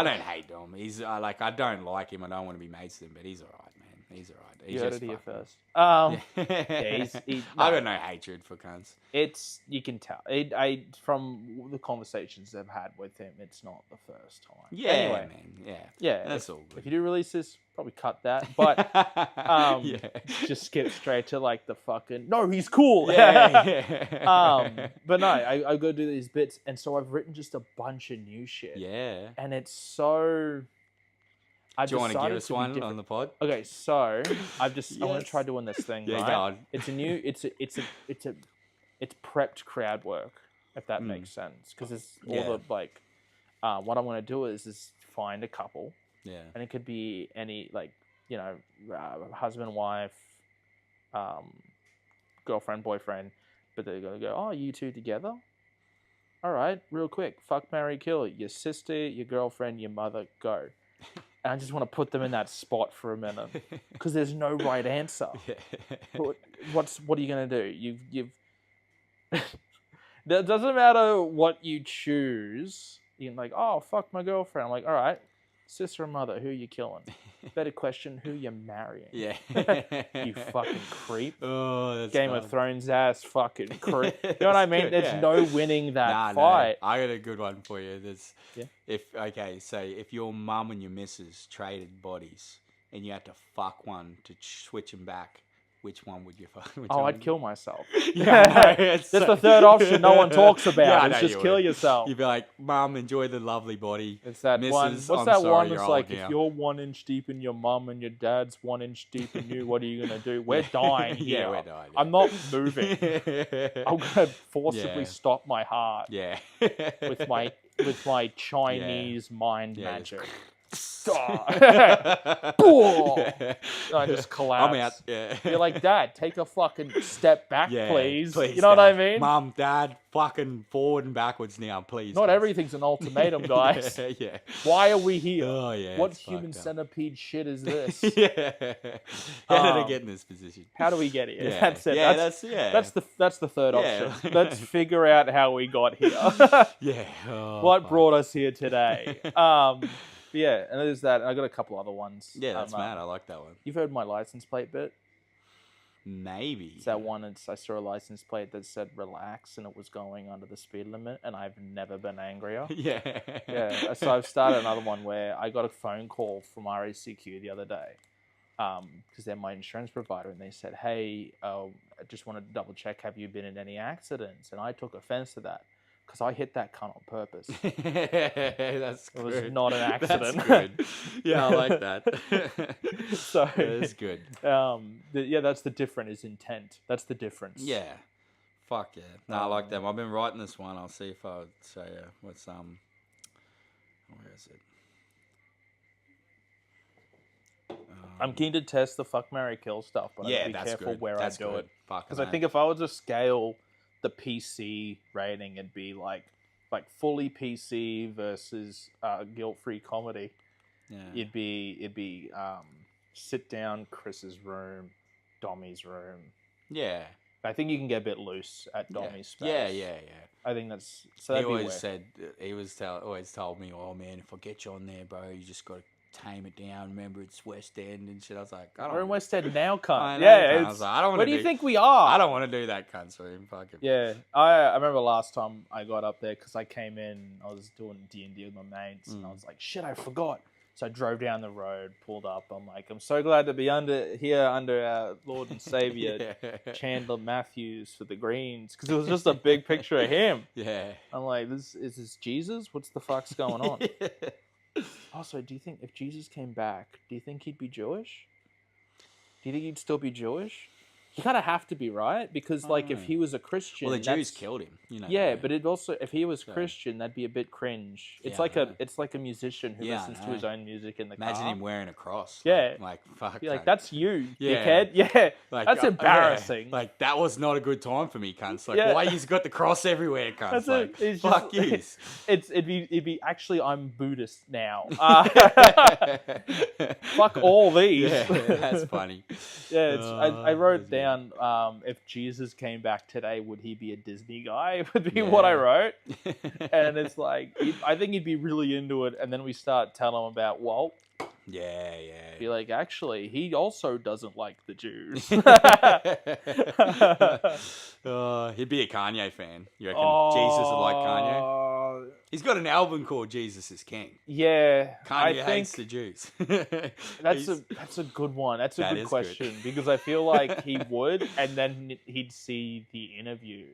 don't hate Dom. He's like I don't like him. I don't want to be mates with him, but he's alright, man. He's alright. You heard it here fucking- first. Yeah, he- I no. got no hatred for cunts. It's you can tell. From the conversations I've had with him, it's not the first time. Yeah, Anyway, man. Yeah. yeah. That's if, all good. if you do release this, probably cut that. But yeah. just skip straight to like the fucking no, he's cool. Yeah. But no, I go do these bits, and so I've written just a bunch of new shit. Yeah. And it's so. Do you want to give us one different. on the pod? Okay, so I want to Yes. try doing this thing. Yeah, right? go on. It's a new. It's prepped crowd work, if that makes sense, because it's all Yeah. the like. What I'm going to do is find a couple, Yeah. and it could be any like husband, wife, girlfriend, boyfriend, but they're going to go, oh, you two together. all right, real quick, fuck, marry, kill. Your sister, your girlfriend, your mother, go. And I just want to put them in that spot for a minute because there's no right answer. Yeah. What are you gonna do? You've It doesn't matter what you choose. You're like, oh, fuck my girlfriend. I'm like, all right, sister or mother, who are you killing? Better question, who you marrying? Yeah. You fucking creep. Oh, that's Game dumb. of Thrones ass fucking creep. You know what I mean? Good, There's yeah. no winning that Nah, fight. no. I got a good one for you. There's Yeah. if your mum and your missus traded bodies and you had to fuck one to switch them back, which one would you fuck? Oh, I'd kill myself. Yeah, I know, That's the third option no one talks about. Yeah, I It's know just you kill would. yourself. You'd be like, Mum, enjoy the lovely body. It's that one. Missus, What's I'm that sorry, one? you're It's old like, now. if you're 1 inch deep in your mum and your dad's 1 inch deep in you, what are you gonna do? We're dying here. Yeah, we're dying. Yeah. I'm not moving. I'm gonna forcibly Yeah. stop my heart Yeah. with my Chinese mind Yeah, magic. Yeah. I just collapse. I'm out. Yeah. You're like, Dad, take a fucking step back, Yeah, please. You know what I mean? Mum, Dad, fucking forward and backwards now, please. Not guys. everything's an ultimatum, guys. Yeah. Why are we here? Oh yeah. What it's human fucked up. centipede shit is this? Yeah. How did I Um, get in this position? How do we get here? Yeah. That's it. Yeah, that's the third Yeah. option. Let's figure out how we got here. Yeah. Oh, What fuck. brought us here today? Yeah, and there's that. And I got a couple other ones. Yeah, that's mad. I like that one. You've heard my license plate bit? Maybe. It's that one. I saw a license plate that said relax, and it was going under the speed limit, and I've never been angrier. Yeah. Yeah, so I've started another one where I got a phone call from RACQ the other day, because they're my insurance provider, and they said, hey, I just wanted to double check, have you been in any accidents? And I took offense to that, because I hit that cunt on purpose. That's It was good. not an accident. That's good. Yeah, I like that. So That's good. That's the difference, is intent. That's the difference. Yeah. Fuck yeah. No, I like them. I've been writing this one. I'll see if I would say what's where is it? I'm keen to test the fuck, marry, kill stuff, but Yeah, I'd be that's careful good. where That's I do good. it. Fucking Because I hell. think if I was to scale the PC rating, it'd be like fully PC versus guilt-free comedy. Yeah. It'd be sit down, Chris's room, Dommy's room. Yeah. I think you can get a bit loose at Dommy's space. Yeah. I think that's He so. That'd be always where- said always told me, "Oh man, if I get you on there, bro, you just got to tame it down. Remember, it's West End and shit." I was like, "I don't." We're in West End now, cunt. I know, Yeah, cunt. I it's, was like, I don't want where to do you think we are? I don't want to do that, cunt. So fucking. Yeah, I remember last time I got up there because I came in, I was doing D&D with my mates, and I was like, shit, I forgot. So I drove down the road, pulled up. I'm like, I'm so glad to be under our Lord and Savior, Yeah. Chandler Matthews for the Greens, because it was just a big picture of him. Yeah. I'm like, is this Jesus? What's the fuck's going on? Also, do you think if Jesus came back, do you think he'd be Jewish? Do you think he'd still be Jewish? He kind of have to be, right? Because like if he was a Christian, Well, the Jews killed him. You know. yeah, but it also if he was Christian, that'd be a bit cringe. It's Yeah, like I know. it's like a musician who Yeah, I listens to know. his own music in the Imagine car. him wearing a cross. Yeah. Like fuck. Be like, cunt. that's you, Yeah. dickhead. Yeah, Like, that's yeah, embarrassing. Like that was not a good time for me, cunts. Like Yeah. why you got the cross everywhere, cunts? That's Like it. It's fuck just- you. It'd be actually I'm Buddhist now. Fuck all these. Yeah, that's funny. Yeah, I wrote that's good. down if Jesus came back today, would he be a Disney guy? Would be what I Yeah. wrote. And it's like, I think he'd be really into it. And then we start telling him about Walt. Yeah. Be like, actually, he also doesn't like the Jews. He'd be a Kanye fan. You reckon Jesus would like Kanye? Kanye? He's got an album called Jesus is King. Yeah, Kanye I hates think the Jews. that's He's- a good one. That's a That good is good. question because I feel like he would, and then he'd see the interview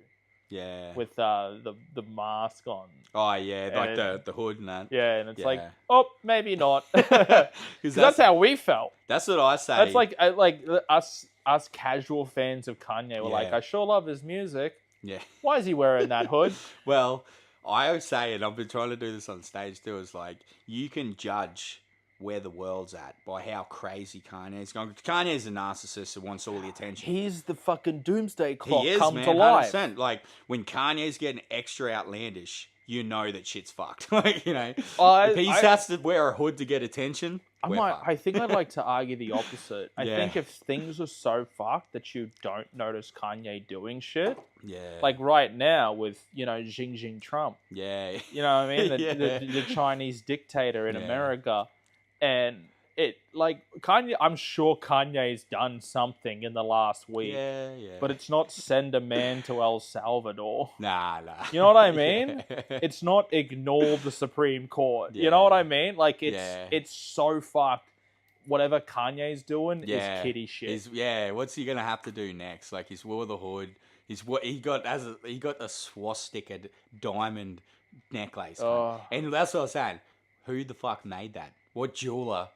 yeah. with the mask on. Oh yeah, like and- the hood and that. Yeah, and it's like, Yeah. oh, maybe not. Because Because that's how we felt. that's what I say. That's like us casual fans of Kanye were like, Yeah. I sure love his music. yeah. Why is he wearing that hood? Well, I always say, and I've been trying to do this on stage too, is like you can judge where the world's at by how crazy Kanye's going. Kanye's a narcissist who wants all the attention. He's the fucking doomsday clock He is, come man, to life. 100%. Like, when Kanye's getting extra outlandish, you know that shit's fucked. Like, you know, if he has to wear a hood to get attention, I think I'd like to argue the opposite. I Yeah. think if things are so fucked that you don't notice Kanye doing shit, yeah, like right now with, Xi Jinping Trump, yeah, you know what I mean? Yeah. The Chinese dictator in Yeah. America. And Kanye, I'm sure Kanye's done something in the last week. yeah. But it's not send a man to El Salvador. Nah. You know what I mean? Yeah. It's not ignore the Supreme Court. Yeah. You know what I mean? Like, Yeah. it's so fucked. Whatever Kanye's doing Yeah. is kiddie shit. What's he gonna have to do next? Like, he's wore the hood. He got a swastika diamond necklace, Oh. and that's what I was saying. Who the fuck made that? What jeweler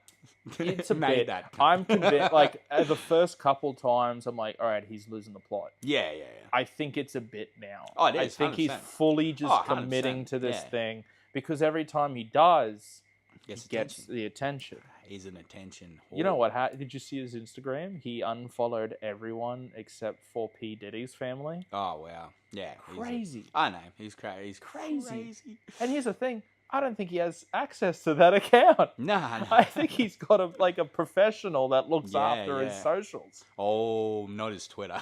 It's a made bit. that? I'm convinced. Like, the first couple times, I'm like, all right, he's losing the plot. Yeah. I think it's a bit now. Oh, it is, I think he's 100%. fully just 100%, committing to this yeah. thing because every time he does, Gets he gets attention. the attention. He's an attention whore. You know what? Did you see his Instagram? He unfollowed everyone except for P. Diddy's family. Oh wow, yeah, Crazy. I know he's crazy. He's Crazy. crazy. And here's the thing: I don't think he has access to that account. Nah. I think he's got a professional that looks Yeah, after his yeah. socials. Oh, not his Twitter.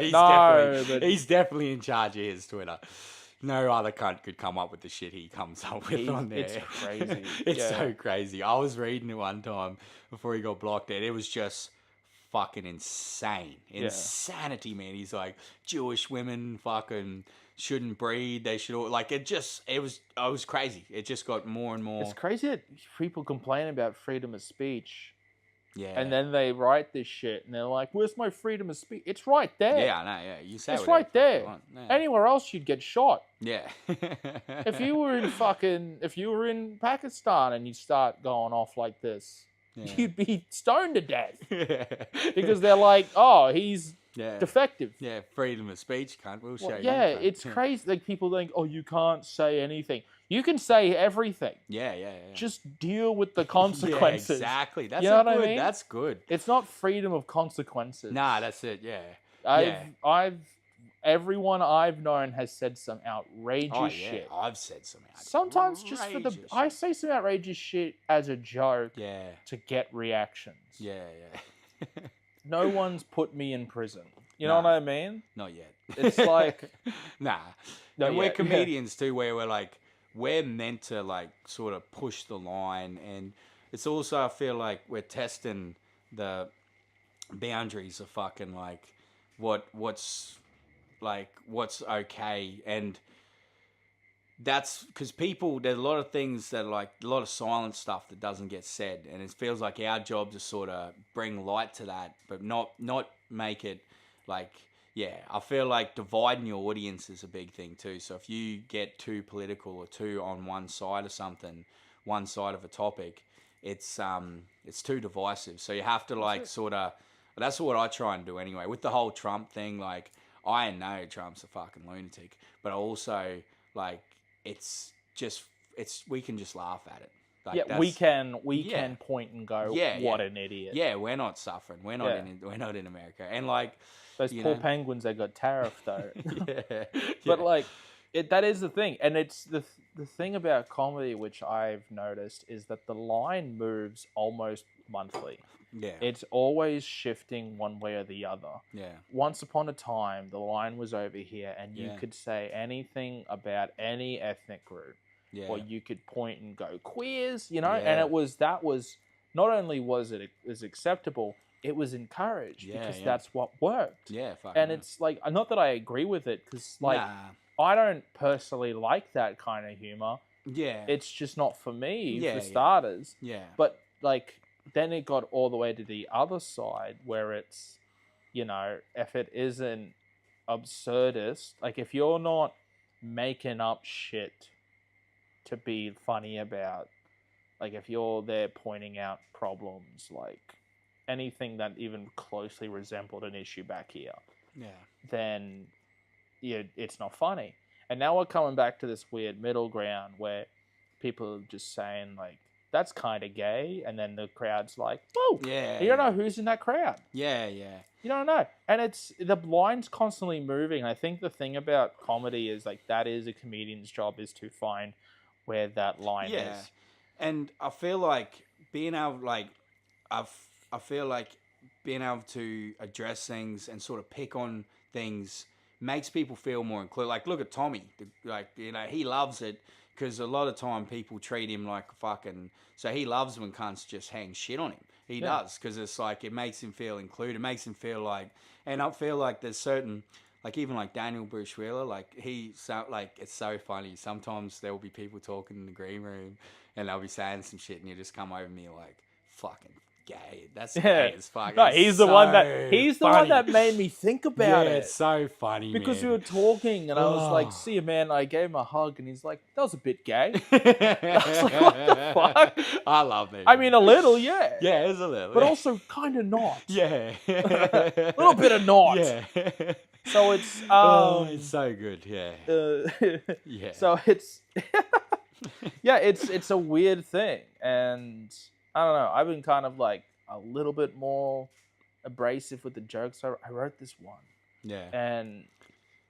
He's definitely in charge of his Twitter. No other cunt could come up with the shit he comes up with on there. It's crazy. It's Yeah. so crazy. I was reading it one time before he got blocked, and it was just fucking insane. Insanity, man. He's like, Jewish women fucking shouldn't breed. They should all, like, it was crazy. It just got more and more. It's crazy that people complain about freedom of speech. Yeah. And then they write this shit, and they're like, "Where's my freedom of speech?" It's right there. Yeah, I know. Yeah, you say It's whatever right the fuck you there. want. Yeah. Anywhere else, you'd get shot. Yeah. If you were in Pakistan and you start going off like this, Yeah. you'd be stoned to death Yeah. because they're like, "Oh, he's yeah. defective." Yeah, freedom of speech, cunt. We'll show Well, you. yeah, cunt. it's crazy. Like, people think, "Oh, you can't say anything." You can say everything. Yeah. Just deal with the consequences. Yeah, exactly. That's You know what I good. mean? That's good. It's not freedom of consequences. Nah, that's it. Yeah. Everyone I've known has said some outrageous Oh, yeah. shit. I've said some outrageous Sometimes just for I say some outrageous shit as a joke Yeah. to get reactions. Yeah. No one's put me in prison. You know Nah. what I mean? Not yet. It's like nah. Not And we're yet. comedians too, where we're meant to like sort of push the line, and it's also, I feel like we're testing the boundaries of fucking like what's okay, and that's because there's a lot of things that like a lot of silent stuff that doesn't get said, and it feels like our job to sort of bring light to that, but not make it like. Yeah, I feel like dividing your audience is a big thing too. So if you get too political or too on one side of something, one side of a topic, it's too divisive. So you have to like sort of. That's what I try and do anyway. With the whole Trump thing, like I know Trump's a fucking lunatic, but also like we can just laugh at it. Like, yeah, we can point and go, Yeah, what yeah. an idiot. Yeah, we're not suffering. We're not Yeah. we're not in America, and like. Those You poor know? penguins, they got tariffed though. Yeah. But like, that is the thing, and it's the thing about comedy which I've noticed is that the line moves almost monthly. Yeah. It's always shifting one way or the other. Yeah. Once upon a time, the line was over here, and you Yeah. could say anything about any ethnic group, Yeah. or you could point and go queers, and Yeah. that was not only was it acceptable, it was encouraged because that's what worked. Yeah. Fuck. And it's like, not that I agree with it, because like I don't personally like that kind of humor. Yeah. It's just not for me, Yeah, for yeah. starters. Yeah. But like, then it got all the way to the other side where it's, if it isn't absurdist, like if you're not making up shit to be funny about, like if you're there pointing out problems, like anything that even closely resembled an issue back here, Yeah. then it's not funny. And now we're coming back to this weird middle ground where people are just saying like that's kind of gay. And then the crowd's like, whoa, Yeah. you don't know who's in that crowd. Yeah, yeah. You don't know. And it's the line's constantly moving. I think the thing about comedy is like that is a comedian's job is to find where that line Yeah. is. And I feel like being able, like, I feel like being able to address things and sort of pick on things makes people feel more included. Like, look at Tommy. Like, you know, he loves it because a lot of time people treat him like fucking. So he loves when cunts just hang shit on him. He does because it's like it makes him feel included. It makes him feel like, and I feel like there's certain. Like even like Daniel Bruce Wheeler, like it's so funny. Sometimes there will be people talking in the green room, and they'll be saying some shit, and you just come over to me like, "Fucking gay." That's gay as fuck. No, It's he's the so one that made me think about it. It's so funny because man. we were talking, and I was like, "See you, man." I gave him a hug, and he's like, "That was a bit gay." I was like, "What the fuck?" I love that. I mean, a little, yeah. Yeah, it's a little, but also kind of not. Yeah, a little bit of not. Yeah. So it's it's so good. Yeah. Yeah. So it's yeah, it's a weird thing, and I don't know. I've been kind of like a little bit more abrasive with the jokes. I wrote this one, Yeah. and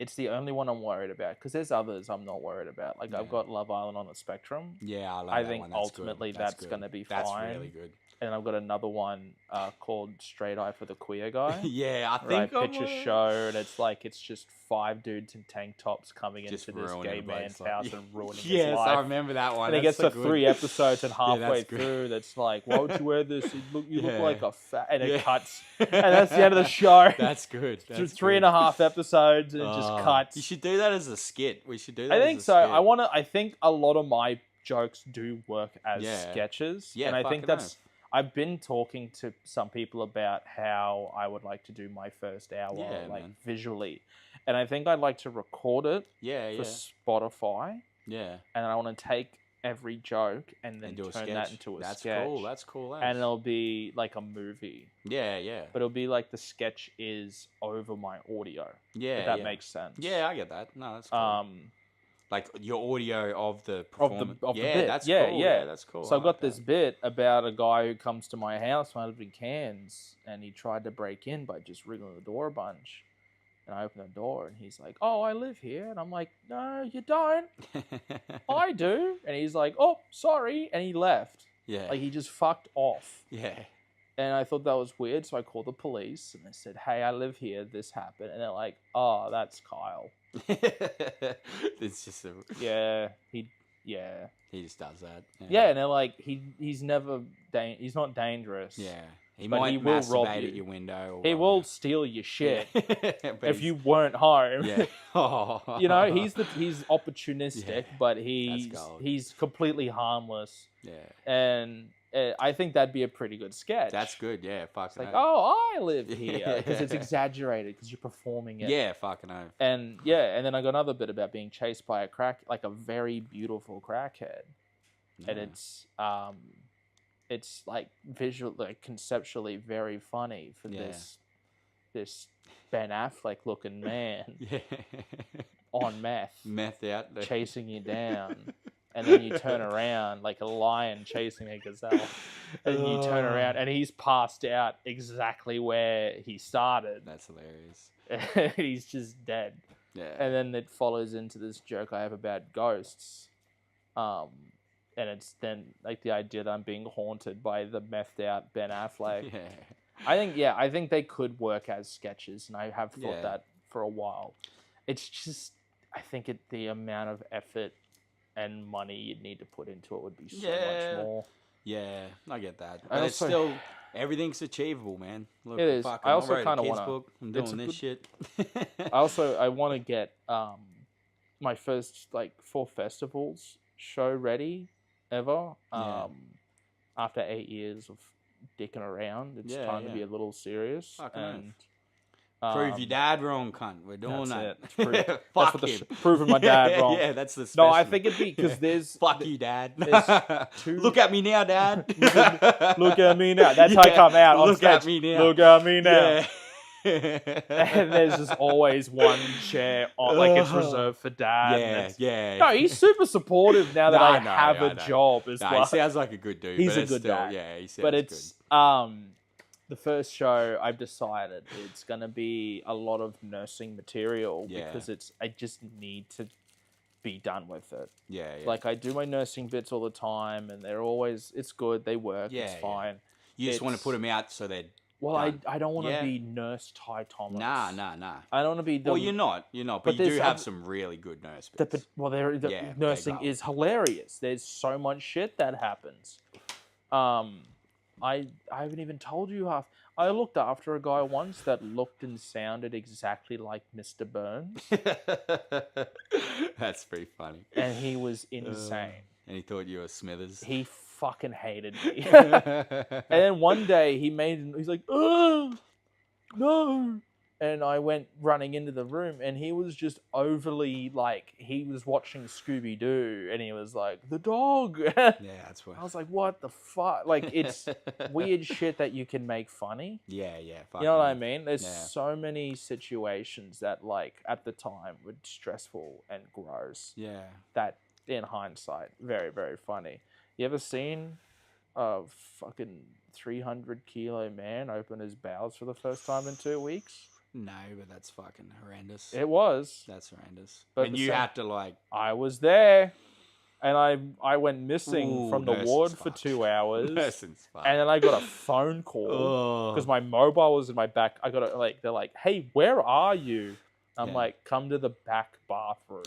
it's the only one I'm worried about because there's others I'm not worried about. Like I've got Love Island on the Spectrum. Yeah, I think ultimately that's going to be fine. That's really good. And I've got another one called Straight Eye for the Queer Guy. Yeah, I where think I pitch a show, and it's just 5 dudes in tank tops coming just into this gay man's like, house and ruining his yes, life. I remember that one. And it gets to 3 episodes, and halfway that's good. through, that's like, "Why would you wear this? You look like a fat," and it Yeah. cuts, and that's the end of the show. That's good. Through 3.5 episodes, and it just cuts. You should do that as a skit. We should do that. I think so. I think a lot of my jokes do work as sketches, Yeah, and I think fucking that's. I've been talking to some people about how I would like to do my first hour, visually, and I think I'd like to record it for Spotify. Yeah, and I want to take every joke and then turn that into a sketch. That's cool. That's cool. And it'll be like a movie. Yeah, yeah. But it'll be like the sketch is over my audio. Yeah, if that makes sense. Yeah, I get that. No, that's cool. Like your audio of the performance. Of the bit. That's cool. Yeah, that's cool. So I've got this bit about a guy who comes to my house when I lived in Cairns, and he tried to break in by just wriggling the door a bunch. And I open the door, and he's like, "Oh, I live here." And I'm like, "No, you don't." "I do." And he's like, "Oh, sorry." And he left. Yeah. Like, he just fucked off. Yeah. And I thought that was weird, so I called the police, and they said, "Hey, I live here. This happened." And they're like, "Oh, that's Kyle." It's just he just does that. Yeah, and they're like, he's never he's not dangerous. Yeah. He but might he will rob masturbate you. at your window. He will steal your shit if he's- you weren't home. Yeah. You know, he's opportunistic, Yeah, but that's gold. he's completely harmless. Yeah. And I think that'd be a pretty good sketch. That's good. Yeah. Fucking. It's like, "Oh, I live here," because it's exaggerated because you're performing it. Yeah. Fucking oath. And and then I got another bit about being chased by a very beautiful crackhead, and it's like conceptually very funny for this Ben Affleck looking man on meth out there. chasing you down. And then you turn around like a lion chasing a gazelle. And you turn around and he's passed out exactly where he started. That's hilarious. He's just dead. Yeah. And then it follows into this joke I have about ghosts. And it's then like the idea that I'm being haunted by the methed out Ben Affleck. Yeah. I think they could work as sketches, and I have thought that for a while. It's just, I think the amount of effort and money you'd need to put into it would be so much more. Yeah, I get that. But it's still, everything's achievable, man. Look, it is. I also kind of want to. I'm doing this shit. I want to get my first 4 festivals show ready ever. After 8 years of dicking around, it's time to be a little serious. Prove your dad wrong, cunt. We're doing that. Fuck him. Proving my dad wrong. Yeah, that's the special. No, I think it'd be because there's... Fuck you, Dad. Two... Look at me now, Dad. Look at me now. That's how I come out on Look stage. at me now. Look at me now. And there's just always one chair on, like it's reserved for dad. And Yeah. no, he's super supportive now that I know, have a I know. job as No, well. he sounds like a good dude. He's but a it's good still, dad. Yeah, he sounds But good. it's the first show I've decided it's gonna be a lot of nursing material because I just need to be done with it. Yeah. Like I do my nursing bits all the time, and it's good. They work. It's fine. You just want to put them out so they're Well, done. I don't want to be Nurse Ty Thomas. Nah. I don't want to be. Well, you're not. But you do have some really good nurse bits. Nursing is hilarious. There's so much shit that happens. I haven't even told you half. I looked after a guy once that looked and sounded exactly like Mr. Burns. That's pretty funny. And he was insane. And he thought you were Smithers. He fucking hated me. And then one day he's like, oh, no. And I went running into the room, and he was just overly, like, he was watching Scooby-Doo, and he was like, the dog. Yeah, that's what. I was like, what the fuck? Like, it's weird shit that you can make funny. Yeah. You know what I mean? There's so many situations that, like, at the time were stressful and gross. Yeah. That, in hindsight, very, very funny. You ever seen a fucking 300-kilo man open his bowels for the first time in 2 weeks? No, but that's fucking horrendous. It was. That's horrendous. But and you had to, like... I was there, and I went missing from the ward for 2 hours. And then I got a phone call because my mobile was in my back. I got they're like, hey, where are you? I'm like, come to the back bathroom.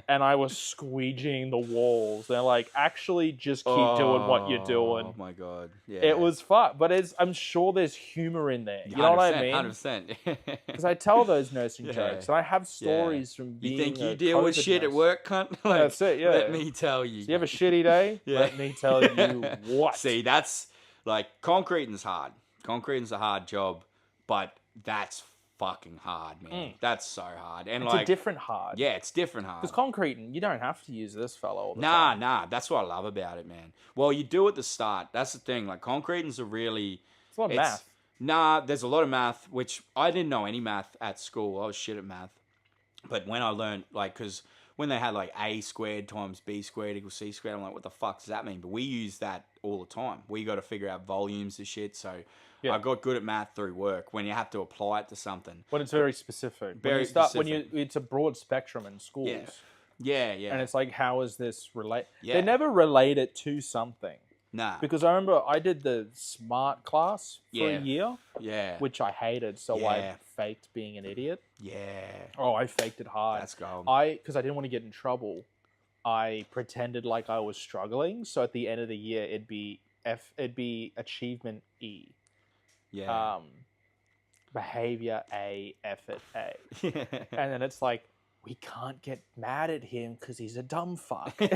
And I was squeegeeing the walls. They're like, actually, just keep doing what you're doing. Oh my God. Yeah. It was fun. But I'm sure there's humor in there. You know what I mean? 100%. Because I tell those nursing jokes. And I have stories from being You think you deal with shit nurse. at work, cunt? Like, that's it, yeah. Let me tell you. So you have a shitty day? Yeah. Let me tell you what. See, that's, like, concreting's hard. Concreting's a hard job, but that's fucking hard, man. That's so hard. And it's like a different hard. Yeah, it's different hard. Because concreting, you don't have to use this fellow all the time. Nah. That's what I love about it, man. Well, you do at the start. That's the thing. Like, concreting's a really... It's a lot of math. Nah, there's a lot of math, which I didn't know any math at school. I was shit at math. But when I learned, like, because when they had, like, A squared times B squared equals C squared, I'm like, what the fuck does that mean? But we use that all the time. We got to figure out volumes of shit, so... Yeah. I got good at math through work when you have to apply it to something. When it's very specific. It's a broad spectrum in schools. Yeah. And it's like, how is this relate? Yeah. They never relate it to something. Nah. Because I remember I did the smart class for a year. Yeah. Which I hated, so I faked being an idiot. Yeah. Oh, I faked it hard. That's gold. Because I didn't want to get in trouble, I pretended like I was struggling, so at the end of the year it'd be achievement E. Yeah. Behavior A, effort A. And then it's like, we can't get mad at him because he's a dumb fuck. And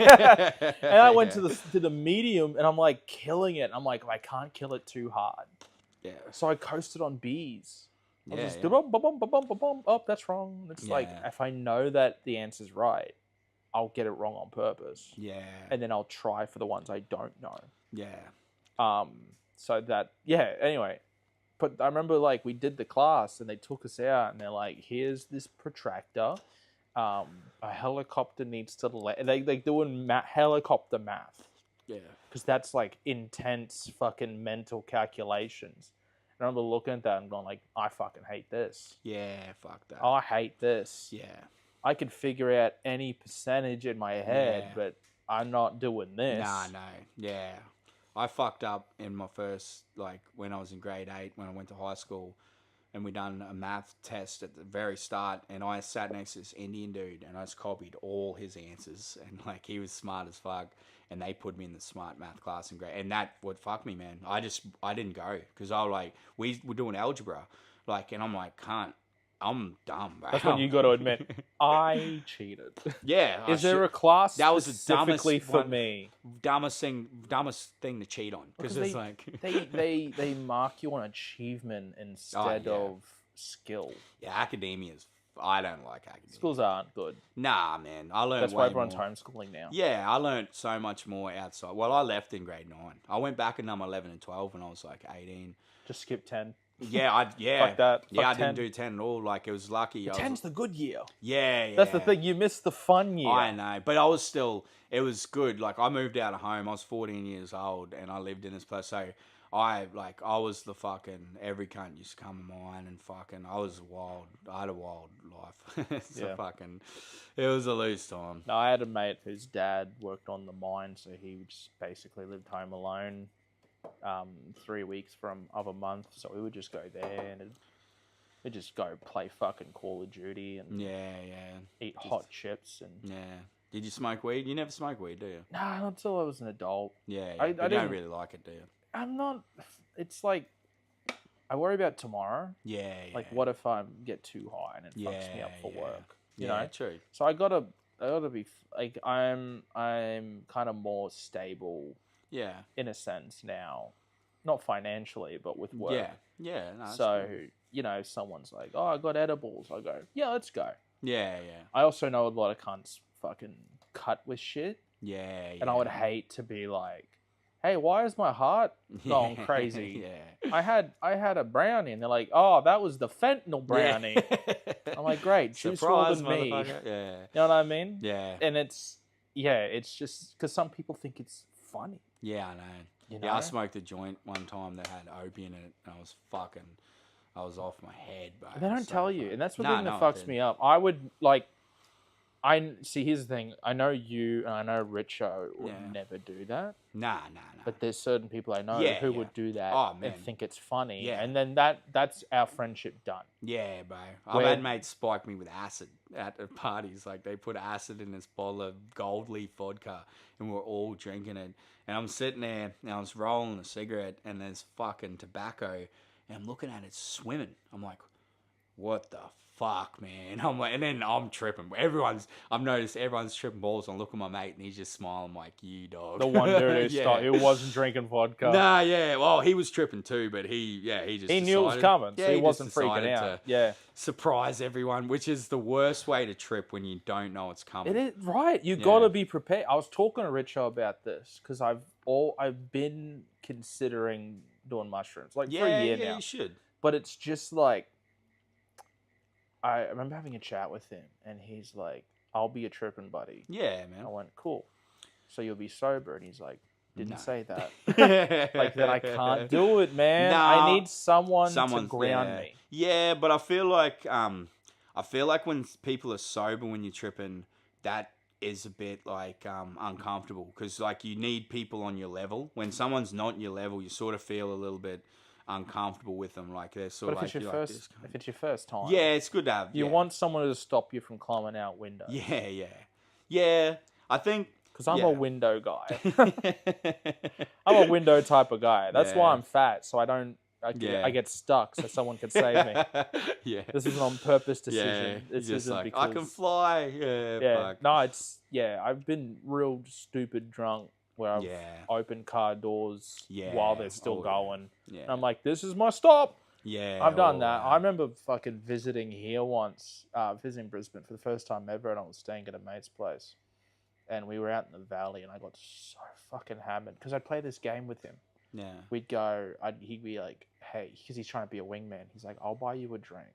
I went to the medium, and I'm like killing it. I'm like, I can't kill it too hard. Yeah. So I coasted on B's. I just oh, that's wrong. It's like, if I know that the answer's right, I'll get it wrong on purpose. Yeah. And then I'll try for the ones I don't know. Yeah. So that, anyway. But I remember, like, we did the class, and they took us out, and they're like, here's this protractor. A helicopter needs to... They doing helicopter math. Yeah. Because that's, like, intense fucking mental calculations. And I remember looking at that and going, like, I fucking hate this. Yeah, fuck that. I hate this. Yeah. I could figure out any percentage in my head, but I'm not doing this. No. Yeah. I fucked up in my first, like, when I was in grade 8, when I went to high school, and we done a math test at the very start, and I sat next to this Indian dude, and I just copied all his answers, and, like, he was smart as fuck, and they put me in the smart math class in grade, and that would fuck me, man. I didn't go, because I was like, we were doing algebra, like, and I'm like, I'm dumb, bro. That's when you got to admit, I cheated. Yeah. Is there a class that was specifically for me? Dumbest thing to cheat on. Because it's like... they mark you on achievement instead of skill. Yeah, I don't like academia. Schools aren't good. Nah, man. I learned That's why way everyone's more. homeschooling now. Yeah, I learned so much more outside. Well, I left in grade 9. I went back in number 11 and 12 when I was like 18. Just skip 10. Yeah, Fuck that. Yeah, I Fuck didn't 10. do 10 at all. Like, it was lucky. I was, 10's the good year. yeah. That's the thing. You missed the fun year. I know, but I was still, it was good. Like, I moved out of home. I was 14 years old, and I lived in this place. So, I was the fucking, every cunt used to come to mine, and fucking, I was wild. I had a wild life. It was a loose time. No, I had a mate whose dad worked on the mine, so he just basically lived home alone 3 weeks of a month. So we would just go there and we'd just go play fucking Call of Duty and eat hot chips and Did you smoke weed? You never smoke weed, do you? No, not until I was an adult. I don't really like it, do you? I'm not. It's like I worry about tomorrow. Yeah. Like, what if I get too high and it fucks me up for work? You know, true. So I gotta be like I'm kind of more stable. Yeah. In a sense now, not financially, but with work. Yeah. Yeah. No, so you know, if someone's like, "Oh, I got edibles," I go, "Yeah, let's go." Yeah. I also know a lot of cunts fucking cut with shit. Yeah. And I would hate to be like, "Hey, why is my heart going crazy?" I had a brownie, and they're like, "Oh, that was the fentanyl brownie." I'm like, "Great, choose more than me." Yeah. You know what I mean? Yeah. And it's just because some people think it's funny. Yeah, I know. You know? Yeah, I smoked a joint one time that had opium in it, and I was off my head, bro. They don't tell you, and that's the thing that it fucks didn't. me up. I would like. I see. Here's the thing. I know you, and I know Richo would never do that. Nah. But there's certain people I know who would do that and think it's funny. Yeah. And then that's our friendship done. Yeah, bro. I've had mates spike me with acid at parties. Like, they put acid in this bottle of gold leaf vodka, and we're all drinking it. And I'm sitting there, and I was rolling a cigarette, and there's fucking tobacco, and I'm looking at it swimming. I'm like, what the fuck, man? I'm like, and then I'm tripping. I've noticed everyone's tripping balls. I look at my mate, and he's just smiling like, you dog. The one dude who wasn't drinking vodka. Nah, yeah. Well, he was tripping too, but he knew it was coming, so he wasn't freaking out. To surprise everyone, which is the worst way to trip when you don't know it's coming. It is right. You gotta be prepared. I was talking to Richo about this because I've been considering doing mushrooms for a year now. Yeah, you should. But it's just like, I remember having a chat with him, and he's like, "I'll be a tripping buddy." Yeah, man. I went, "Cool. So you'll be sober?" And he's like, "Didn't say that." Like, then I can't do it, man. I need someone to ground me. Yeah, but I feel like when people are sober, when you're tripping, that is a bit like uncomfortable, because like you need people on your level. When someone's not on your level, you sort of feel a little bit uncomfortable with them, like they're sort of like, if it's your first time, it's good to have. You want someone to stop you from climbing out windows. Yeah. I think because I'm a window guy. I'm a window type of guy. That's why I'm fat, so I get stuck, so someone can save me. This is an on purpose decision. This isn't like, because I can fly. Fuck. No, it's I've been real stupid drunk where I've opened car doors while they're still going. Yeah. And I'm like, this is my stop. Yeah. I've done that. I remember fucking visiting here once, visiting Brisbane for the first time ever, and I was staying at a mate's place. And we were out in the valley, and I got so fucking hammered because I'd play this game with him. Yeah. We'd go, he'd be like, hey, because he's trying to be a wingman. He's like, I'll buy you a drink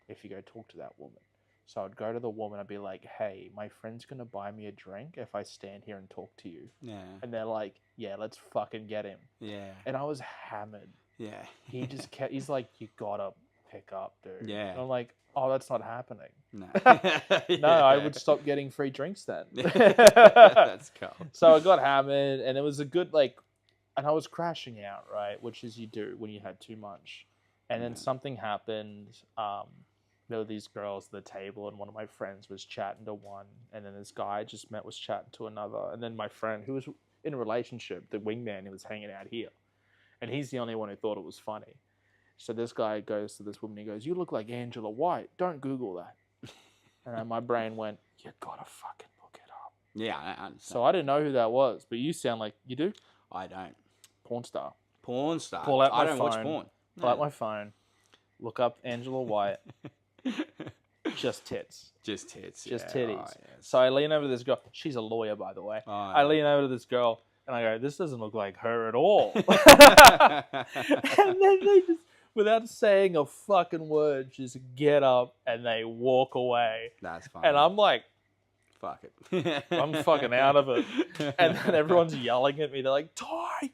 if you go talk to that woman. So I'd go to the woman, I'd be like, hey, my friend's going to buy me a drink if I stand here and talk to you. Yeah. And they're like, yeah, let's fucking get him. Yeah. And I was hammered. Yeah. He just kept, he's like, you gotta pick up, dude. Yeah. And I'm like, oh, that's not happening. No. No, I would stop getting free drinks then. That's cool. So I got hammered, and it was a good, and I was crashing out, right? Which is you do when you had too much. And then something happened. There were these girls at the table, and one of my friends was chatting to one, and then this guy I just met was chatting to another, and then my friend who was in a relationship, the wingman, who was hanging out here, and he's the only one who thought it was funny. So this guy goes to this woman, he goes, you look like Angela White, don't Google that. And then my brain went, you gotta fucking look it up. Yeah, I understand. So I didn't know who that was, but you sound like you do. I don't. Porn star. Pull out my phone. I don't watch porn. Pull out my phone. Look up Angela White. Just tits. Just tits. Just titties. Oh, yes. So I lean over to this girl. She's a lawyer, by the way. Oh, I lean over to this girl, and I go, this doesn't look like her at all. And then they just without saying a fucking word, just get up and they walk away. That's funny. And I'm like, fuck it. I'm fucking out of it. And then everyone's yelling at me. They're like, Ty,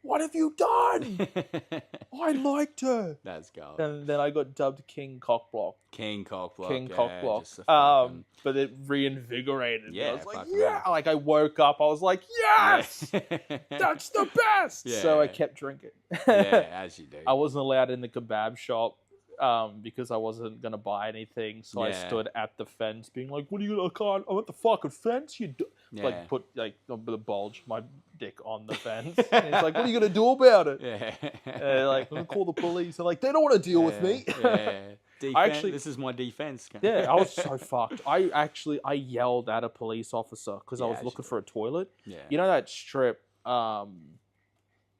what have you done? I liked her. That's gold. And then I got dubbed King Cockblock. King Cockblock. King yeah, Cockblock. just a fucking... But it reinvigorated me. I Yeah, was like, fucking yeah. right. Like I woke up. I was like, yes, Yeah. that's the best. Yeah. So I kept drinking. Yeah, as you do. I wasn't allowed in the kebab shop because I wasn't gonna buy anything. So I Yeah. stood at the fence, being like, "What are you gonna? I'm at the fucking fence. You Yeah. like put like the bulge my dick on the fence." And he's like, "What are you gonna do about it?" Yeah. And they're like, "I'm gonna call the police." They're like, "They don't want to deal with me." Yeah. Actually- this is my defense. Yeah, I was so fucked. I yelled at a police officer because I Yeah, was as looking you for a toilet. Yeah. You know that strip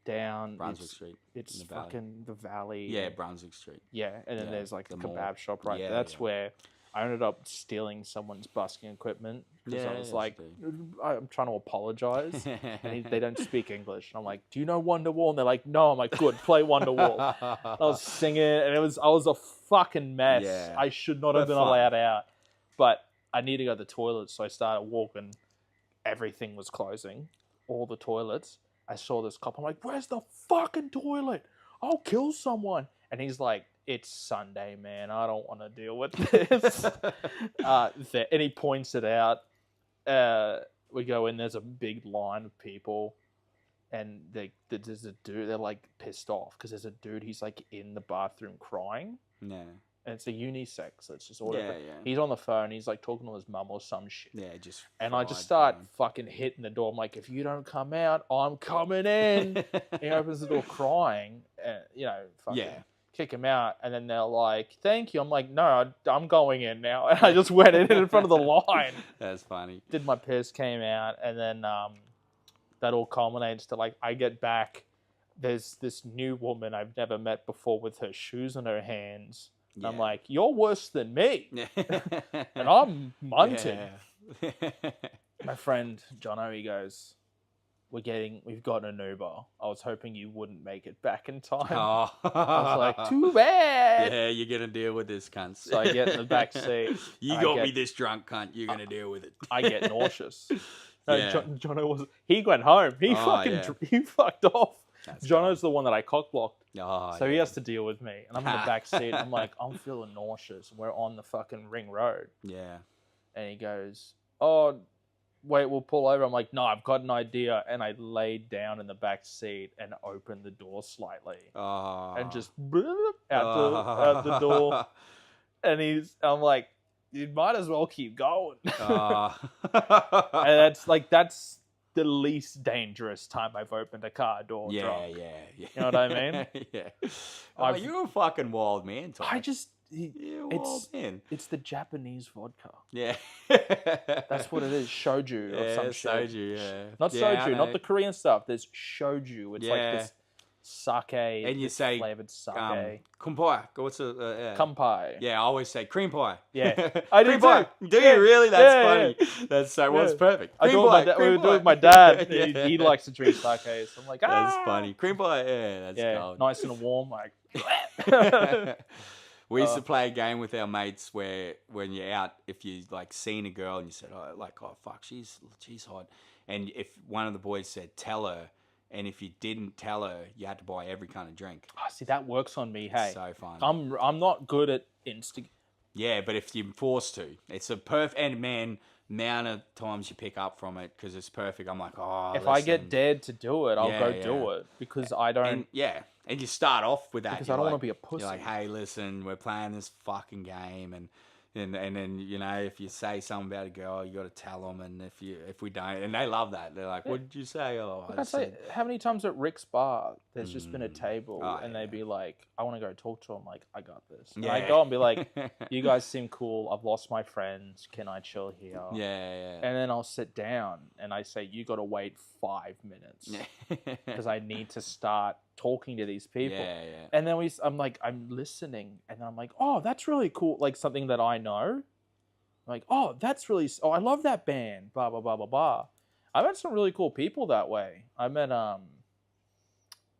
down Brunswick it's, Street. It's in the valley. fucking the valley. Yeah, Brunswick Street. Yeah, and then Yeah, there's like the the mall. kebab shop right Yeah, there. That's yeah. where I ended up stealing someone's busking equipment because I Yeah, was yes, like, dude. I'm trying to apologize. And they don't speak English. And I'm like, do you know Wonderwall? And they're like, no. I'm like, good, play Wonderwall. I was singing, and I was a fucking mess. Yeah. I should not have But been fun. allowed out. But I needed to go to the toilet, so I started walking. Everything was closing, all the toilets. I saw this cop. I'm like, where's the fucking toilet? I'll kill someone. And he's like, it's Sunday, man. I don't want to deal with this. And he points it out. We go in. There's a big line of people. And there's a dude. They're like pissed off because there's a dude. He's like in the bathroom crying. Yeah. And it's a unisex. So it's just whatever. Yeah. He's on the phone. He's like talking to his mum or some shit. Yeah, just... And I just fried, start man. fucking hitting the door. I'm like, if you don't come out, I'm coming in. He opens the door crying. And, fucking Yeah. kick him out. And then they're like, thank you. I'm like, no, I'm going in now. And I just went in front of the line. That's funny. Did my piss, came out. And then that all culminates to like, I get back. There's this new woman I've never met before with her shoes in her hands. And I'm Yeah. like, you're worse than me. And And I'm munted. Yeah. My friend Jono, he goes, we've got an Uber. I was hoping you wouldn't make it back in time. Oh. I was like, too bad. Yeah, you're gonna deal with this, cunt. So I get in the back seat. You I got get- me this drunk, cunt. You're gonna deal with it. I get nauseous. No, Yeah. Jono was. He went home. He he fucked off. That's Jono's the one that I cockblocked, cool. Oh, so he yeah. has to deal with me. And I'm in the back seat. I'm like, I'm feeling nauseous. We're on the fucking ring road, Yeah. and he goes, "Oh, wait, we'll pull over." I'm like, "No, I've got an idea." And I laid down in the back seat and opened the door slightly. Oh. And just out the door. And I'm like, you might as well keep going. Oh. And that's the least dangerous time I've opened a car door yeah, drunk. yeah. You know what I mean? Yeah. Oh, I've- you're a fucking wild man, Tom. You're a wild it's man. it's the Japanese vodka. Yeah. That's what it is, shoju or Yeah, some shit. soju, yeah. Not Yeah, I soju, not know. the Korean stuff. There's shoju. It's like Yeah. this sake, And you this say, flavored sake. Cream pie. What's a yeah. Kampai. Yeah, I always say cream pie. Yeah. I do cream pie. too. Do Yeah. you really? That's Yeah, funny. That's so. Well, it's Yeah. perfect. I Cream do it with pie. we cream would do it pie. with my dad. Yeah. He likes to drink sake, so I'm like, That's "Ah." funny. Cream pie. Yeah, that's Yeah, gold. nice and warm, like. We used to play a game with our mates where when you're out, if you like seen a girl and you said, oh fuck, she's hot, and if one of the boys said tell her, and if you didn't tell her, you had to buy every kind of drink. Oh, see, that works on me. Hey, So fun. I'm not good at Yeah, but if you're forced to, it's a perfect. And man, amount of times you pick up from it because it's perfect. I'm like, oh. If I get dared to do it, I'll Yeah, go yeah. do it because I don't. And yeah, and you start off with that Because you're I don't wanna like- be a pussy. You're like, hey, listen, we're playing this fucking game, and then if you say something about a girl, you got to tell them, and if we don't, and they love that. They're like, what did you say? Oh, Like I say, how many times at Rick's bar, there's just been a table, Oh, and yeah. they'd be like, "I want to go talk to him." Like, I got this. And Yeah. I go and be like, "You guys seem cool. I've lost my friends. Can I chill here?" yeah. And then I'll sit down and I say, "You got to wait 5 minutes because I need to start talking to these people." Yeah. And then I'm listening, and then I'm like, "Oh, that's really cool." Like something that I know. I'm like, "Oh, that's really. Oh, I love that band." Blah blah blah blah blah. I met some really cool people that way. I met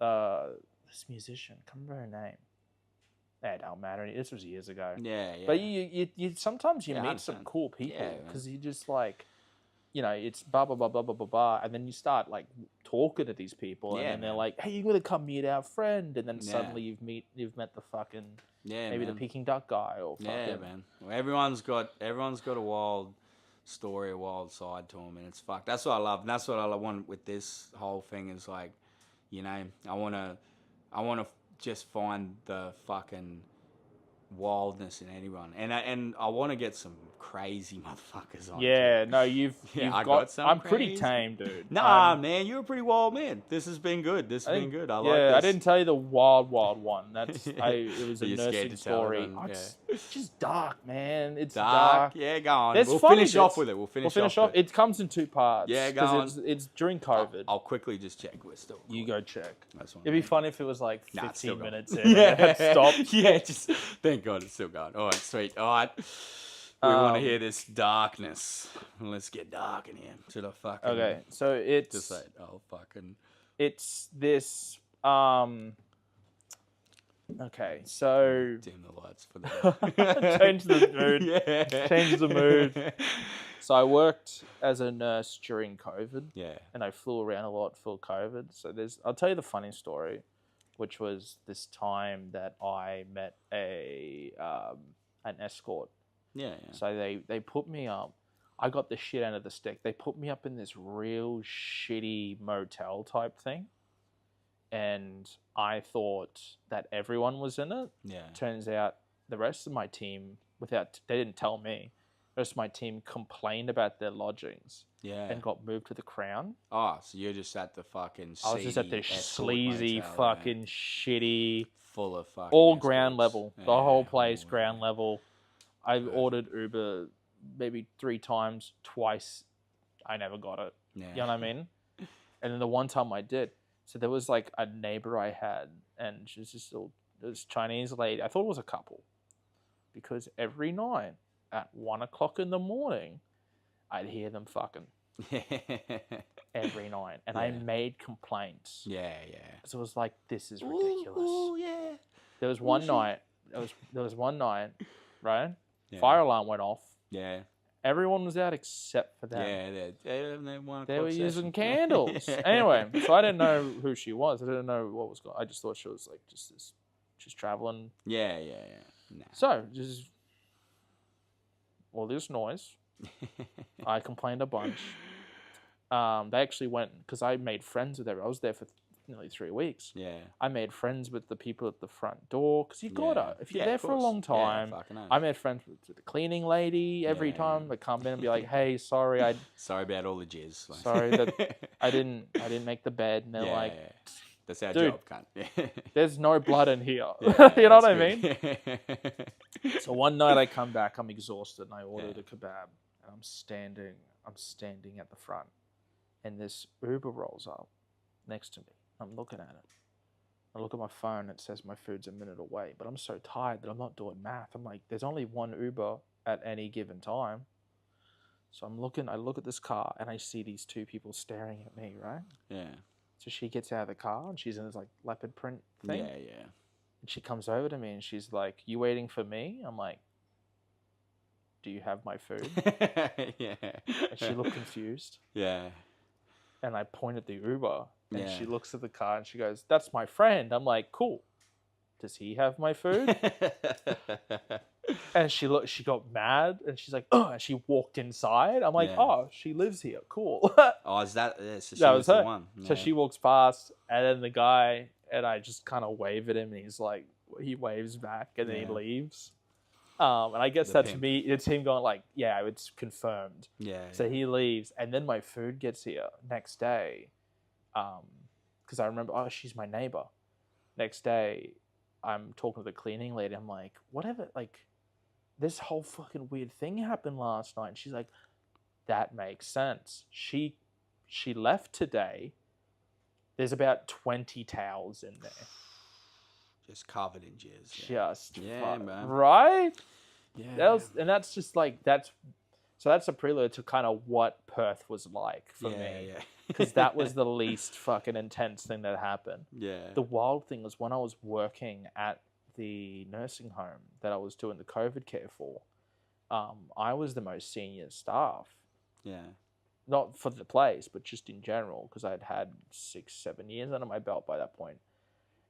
this musician. Can't remember her name. It don't matter. This was years ago. Yeah, yeah. But you sometimes you Yeah, meet some 100%. cool people Yeah, man. because you just like, it's blah blah blah blah blah blah blah, and then you start like talking to these people, and Yeah, then they're man. like, "Hey, you gotta come meet our friend," and then Yeah. suddenly you've met the fucking Yeah, maybe man. the Peking duck guy or fucking Yeah, man. Well, everyone's got a wild story, a wild side to them, and it's fucked. That's what I love, and that's what I want with this whole thing. Is like, I wanna just find the fucking wildness in anyone, and I want to get some crazy motherfuckers on. Yeah, too. no, you've I got. got some I'm pretty crazy. tame, dude. Nah, man, you're a pretty wild man. This has been good. This I has think, been good. I yeah, like this. I didn't tell you the wild one. That's it was Are a you scared nursing to tell story. everyone? Yeah. It's just dark, man. It's Dark. dark. Yeah, go on. It's We'll funny finish off bits. with it. We'll finish off. with it. It comes in 2 parts. Yeah, go 'cause it's during COVID. I'll quickly just check. We're still. You go check. That's one. It'd be funny if it was like Nah, it's still 15 going. minutes in. Yeah, stop. Yeah, just thank God it's still going. All right, sweet. All right. We want to hear this darkness. Let's get dark in here. Should I fucking... Okay, so it's Just say, oh, fucking... it's this okay, so Dim the lights for the... change the mood. Yeah. Change the mood. So I worked as a nurse during COVID. Yeah. And I flew around a lot for COVID. So I'll tell you the funny story, which was this time that I met an escort. Yeah. So they put me up. I got the shit out of the stick. They put me up in this real shitty motel type thing. And I thought that everyone was in it. Yeah. Turns out the rest of my team, they didn't tell me, the rest of my team complained about their lodgings. Yeah. And got moved to the Crown. Oh, so you're just at the fucking I was just at this sleazy, motel, fucking shitty, full of fucking... all ground escorts. level. Yeah. The whole place, Oh, ground yeah. level. I've ordered Uber maybe 3 times, twice. I never got it. Yeah. You know what I mean? And then the one time I did. So there was like a neighbor I had, and she was this Chinese lady. I thought it was a couple. Because every night at 1 o'clock in the morning, I'd hear them fucking. Every night. And I made complaints. Yeah. Because it was like, this is ridiculous. Ooh, yeah. There was one night, right? Yeah. Fire alarm went off. Yeah. Everyone was out except for them. Yeah, They were using candles. Anyway, so I didn't know who she was. I didn't know what was going on. I just thought she was like just traveling. Yeah. Nah. So, just all this noise. I complained a bunch. They actually went, because I made friends with everyone. I was there for nearly 3 weeks. Yeah. I made friends with the people at the front door, because you gotta. If you're there of for a course. long time, Yeah, fucking oath. I made friends with the cleaning lady every Yeah. time. They come in and be like, "Hey, sorry, Sorry about all the jizz. Like- sorry that I didn't make the bed." And they're Yeah, like, yeah. That's our "Dude, job, cunt. Yeah. "There's no blood in here." Yeah, You know what I that's mean? good. So one night I come back, I'm exhausted, and I ordered Yeah. a kebab, and I'm standing at the front, and this Uber rolls up next to me. I'm looking at it. I look at my phone, it says my food's a minute away, but I'm so tired that I'm not doing math. I'm like, there's only one Uber at any given time. So I look at this car, and I see these 2 people staring at me, right? Yeah. So she gets out of the car, and she's in this like leopard print thing. Yeah. And she comes over to me, and she's like, "You waiting for me?" I'm like, "Do you have my food?" Yeah. And she looked confused. Yeah. And I point at the Uber, and Yeah. she looks at the car, and she goes, "That's my friend." I'm like, "Cool. Does he have my food?" And she got mad, and she's like, "Oh!" And she walked inside. I'm like, Yeah. "Oh, she lives here. Cool." Oh, is that? Yeah, so she That was was the her. one. So Yeah. she walks past, and then the guy, and I just kind of wave at him, and he's like, he waves back, and then he Yeah. leaves. And I guess The that's pimp. me. It's him going like, "Yeah, it's confirmed." Yeah. So he leaves, and then my food gets here next day. Because I remember, oh, she's my neighbor. Next day, I'm talking to the cleaning lady. I'm like, whatever, like, this whole fucking weird thing happened last night. And she's like, that makes sense. She left today. There's about 20 towels in there. Just covered in jizz. Yeah. Just Yeah, man. right? Yeah. That's just like that's a prelude to kind of what Perth was like for me. Yeah. Because that was the least fucking intense thing that happened. Yeah. The wild thing was when I was working at the nursing home that I was doing the COVID care for, I was the most senior staff. Yeah. Not for the place, but just in general, because I'd had 6-7 years under my belt by that point.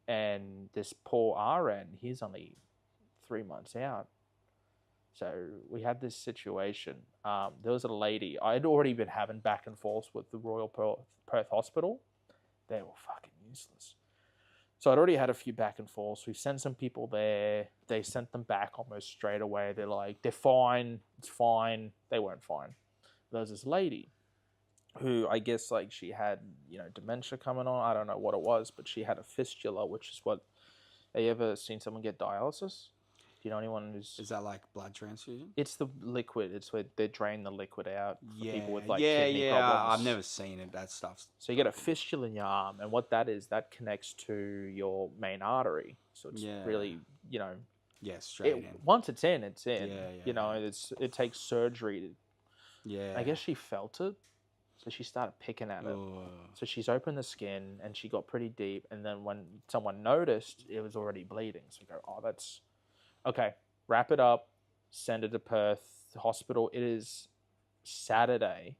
And this poor RN, he's only 3 months out. So we had this situation. There was a lady. I'd already been having back and forth with the Royal Perth Hospital. They were fucking useless. So I'd already had a few back and forths. We've sent some people there. They sent them back almost straight away. They're like, they're fine. It's fine. They weren't fine. There was this lady who I guess like she had, dementia coming on. I don't know what it was, but she had a fistula, which is what... Have you ever seen someone get dialysis? Do you know anyone who's... Is that like blood transfusion? It's the liquid. It's where they drain the liquid out for Yeah. people with like yeah, kidney yeah. problems. I've never seen it. That stuff's... So you get a fistula in your arm, and what that is, that connects to your main artery. So it's really, Yeah, straight in. once it's in, it's in. Yeah. It takes surgery. Yeah. I guess she felt it, so she started picking at it. Oh. So she's opened the skin, and she got pretty deep. And then when someone noticed, it was already bleeding. So we go, oh, that's okay. Wrap it up. Send it to Perth Hospital. It is Saturday.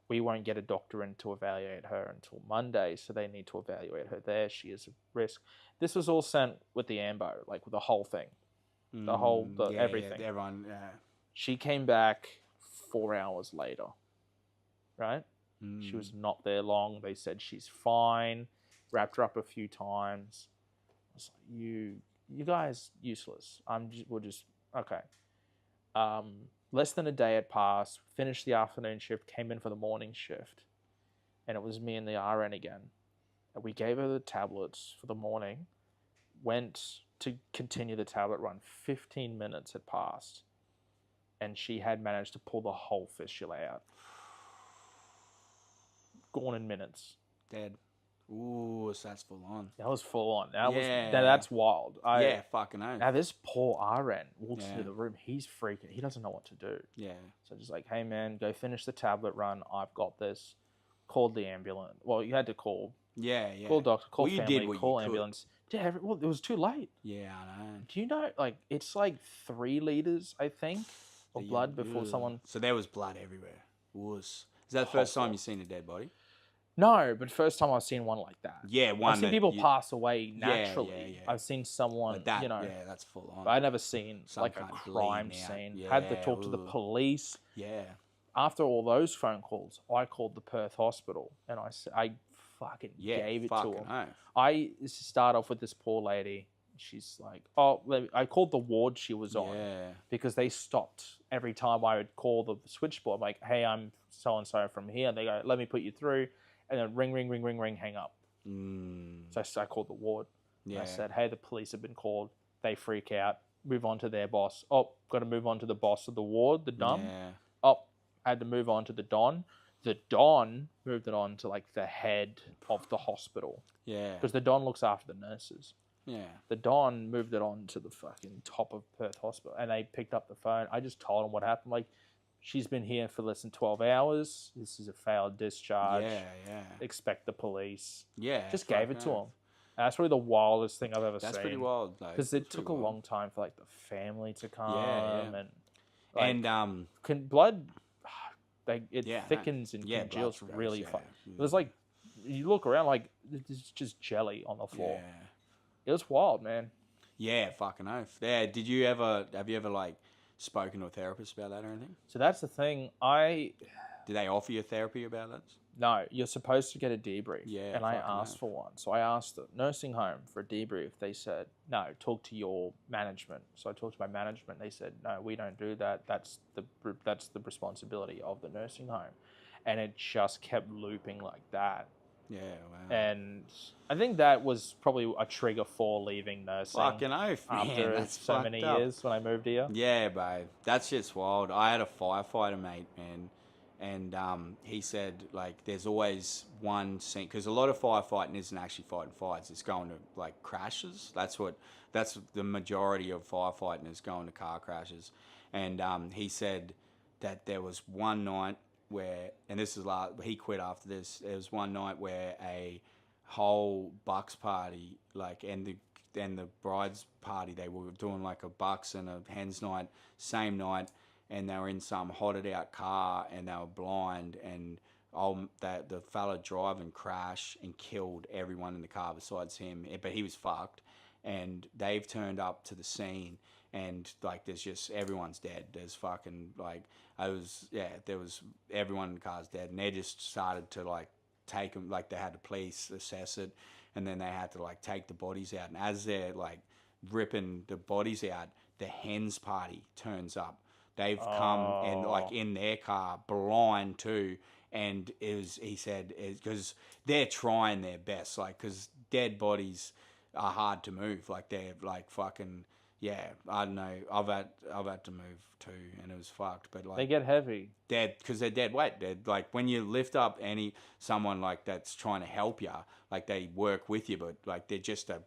We won't get a doctor in to evaluate her until Monday, so they need to evaluate her there. She is a risk. This was all sent with the AMBO, like with the whole thing, everything. Yeah, everyone. Yeah. She came back 4 hours later, right? She was not there long. They said she's fine. Wrapped her up a few times. I was like, you guys useless. We'll just okay. Less than a day had passed. Finished the afternoon shift. Came in for the morning shift, and it was me and the RN again. And we gave her the tablets for the morning. Went to continue the tablet run. 15 minutes had passed, and she had managed to pull the whole fistula out. Gone in minutes. Dead. Ooh, so that's full on. That was full on. That's wild. Fucking hell. Now this poor RN walks into the room. He's freaking. He doesn't know what to do. Yeah. So just like, hey man, go finish the tablet run. I've got this. Called the ambulance. Well, you had to call. Yeah. Call doctor. Call you family. did what call you ambulance. Yeah. Well, it was too late. Yeah, I know. Do you know? Like, it's like 3 liters, I think, of blood before someone. So there was blood everywhere. Is that the first time you've seen a dead body? No, but first time I've seen one like that. Yeah, one. I've seen people pass away naturally. Yeah. I've seen someone, like that, Yeah, that's full on. But I've never seen Some like a kind of crime bleeding out. scene. Yeah, Had to talk to the police. Yeah. After all those phone calls, I called the Perth Hospital and I fucking gave it to them. Hell. I start off with this poor lady. She's like, I called the ward she was on because they stopped every time I would call the switchboard. I'm like, hey, I'm so-and-so from here. And they go, let me put you through. And then ring, hang up. So I called the ward. Yeah. I said, hey, the police have been called. They freak out. Move on to their boss. Oh, got to move on to the boss of the ward, the Dom. Yeah. Oh, had to move on to the Don. The Don moved it on to like the head of the hospital. Yeah. Because the Don looks after the nurses. Yeah. The Don moved it on to the fucking top of Perth Hospital. And they picked up the phone. I just told them what happened. Like, she's been here for less than 12 hours. This is a failed discharge. Yeah. Expect the police. Yeah. Just gave it to them. And that's probably the wildest thing I've ever seen. That's pretty wild, though. Because it took a long time for like the family to come. Yeah. And blood, it thickens and congeals really fast. It was like, you look around like there's just jelly on the floor. Yeah. It was wild, man. Yeah, fucking oath. Yeah. Have you ever like spoken to a therapist about that or anything? So that's the thing. Did they offer you therapy about that? No, you're supposed to get a debrief. Yeah. And I asked for one. So I asked the nursing home for a debrief. They said, no, talk to your management. So I talked to my management. They said, no, we don't do that. That's the responsibility of the nursing home. And it just kept looping like that. Yeah, wow. And I think that was probably a trigger for leaving nursing. Fucking oath, man. After so many years when I moved here. Yeah, babe. That shit's wild. I had a firefighter mate, man. And he said, like, there's always one scene, because a lot of firefighting isn't actually fighting fights. It's going to, like, crashes. That's the majority of firefighting is going to car crashes. And he said that there was one night where, and this is he quit after this, there was one night where a whole Bucks party, like, and the bride's party, they were doing like a bucks and a hens night same night, and they were in some hotted out car and they were blind, and the fella driving crashed and killed everyone in the car besides him, but he was fucked. And they've turned up to the scene, and like there's just everyone's dead. There's fucking like there was everyone in the car's dead, and they just started to like take them, like they had the police assess it, and then they had to like take the bodies out. And as they're like ripping the bodies out, the hens party turns up. They've come and like in their car, blind too. And he said, because they're trying their best, like, because dead bodies are hard to move. Like, they're like fucking, yeah, I don't know. I've had to move too, and it was fucked. But like, They get heavy. dead, because they're dead weight. They're like, when you lift up someone like that's trying to help you, like they work with you, but like they're just a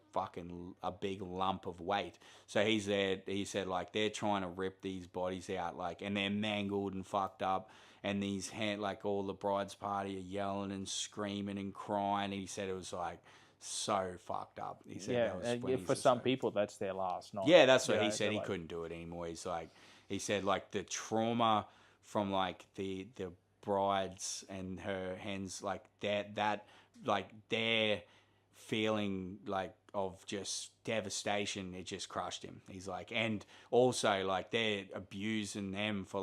big lump of weight. So he said like they're trying to rip these bodies out, like, and they're mangled and fucked up. And like all the bride's party are yelling and screaming and crying. And he said it was like so fucked up. He said that was for some people, that's their last night. Yeah, that's what he said. He couldn't do it anymore. He said like the trauma from like the brides and her hens, like that like their feeling like of just devastation, it just crushed him. He's like, and also like they're abusing them for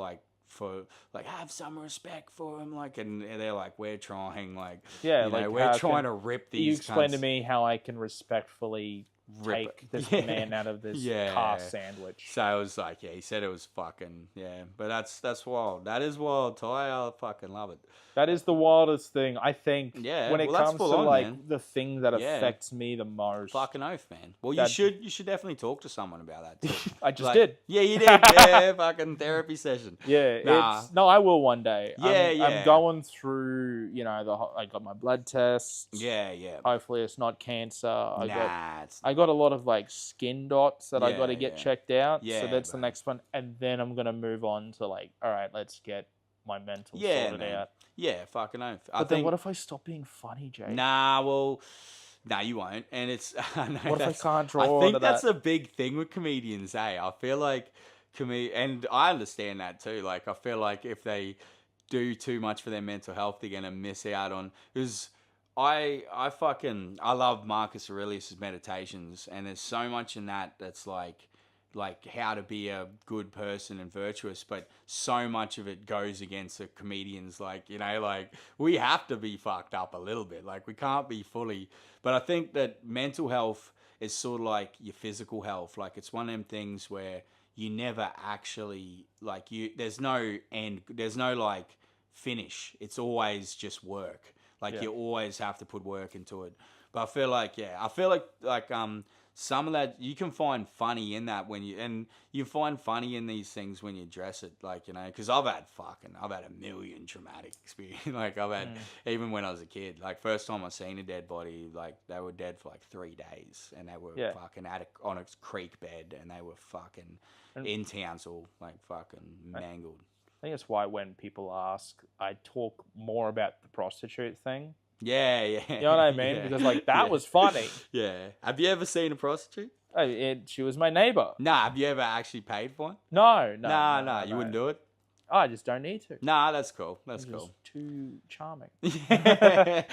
have some respect for him, like, and they're like, we're trying, like, we're trying to rip these. You explain to me how I can respectfully take this man out of this car sandwich. So it was like, he said it was fucking, but that's wild. That is wild, Ty. I fucking love it. That is the wildest thing, I think. Yeah, when it comes to like man. the thing that affects me the most. Fucking oath, man. Well, you should definitely talk to someone about that too. I just did. Yeah, you did. Yeah, fucking therapy session. Yeah, I will one day. Yeah, I'm going through, I got my blood tests. Yeah. Hopefully it's not cancer. I It's got a lot of like skin dots that I got to get checked out. Yeah, so that's the next one, and then I'm gonna move on to like, all right, let's get my mental sorted out. Yeah, fucking oath. But then what if I stop being funny, Jake? Nah, you won't. And it's what if I can't draw? I think that's a big thing with comedians, I feel like and I understand that too. Like, I feel like if they do too much for their mental health, they're gonna miss out on. Because I love Marcus Aurelius's meditations, and there's so much in that that's like how to be a good person and virtuous, but so much of it goes against the comedians. Like, like we have to be fucked up a little bit. Like, we can't be fully. But I think that mental health is sort of like your physical health. Like, it's one of them things where you never actually there's no end. There's no like finish. It's always just work. Like, you always have to put work into it. But I feel like some of that you can find funny in that you find funny in these things when you address it, like, because I've had a million traumatic experience. Like, I've had, even when I was a kid, like, first time I seen a dead body, like, they were dead for like 3 days, and they were fucking on a creek bed, and they were fucking in Townsville, like, fucking mangled. I think that's why when people ask, I talk more about the prostitute thing. Yeah. You know what I mean? Because like that was funny. Yeah. Have you ever seen a prostitute? She was my neighbor. Nah. Have you ever actually paid for one? No. You wouldn't do it? I just don't need to. Nah, that's cool. That's cool. Too charming. The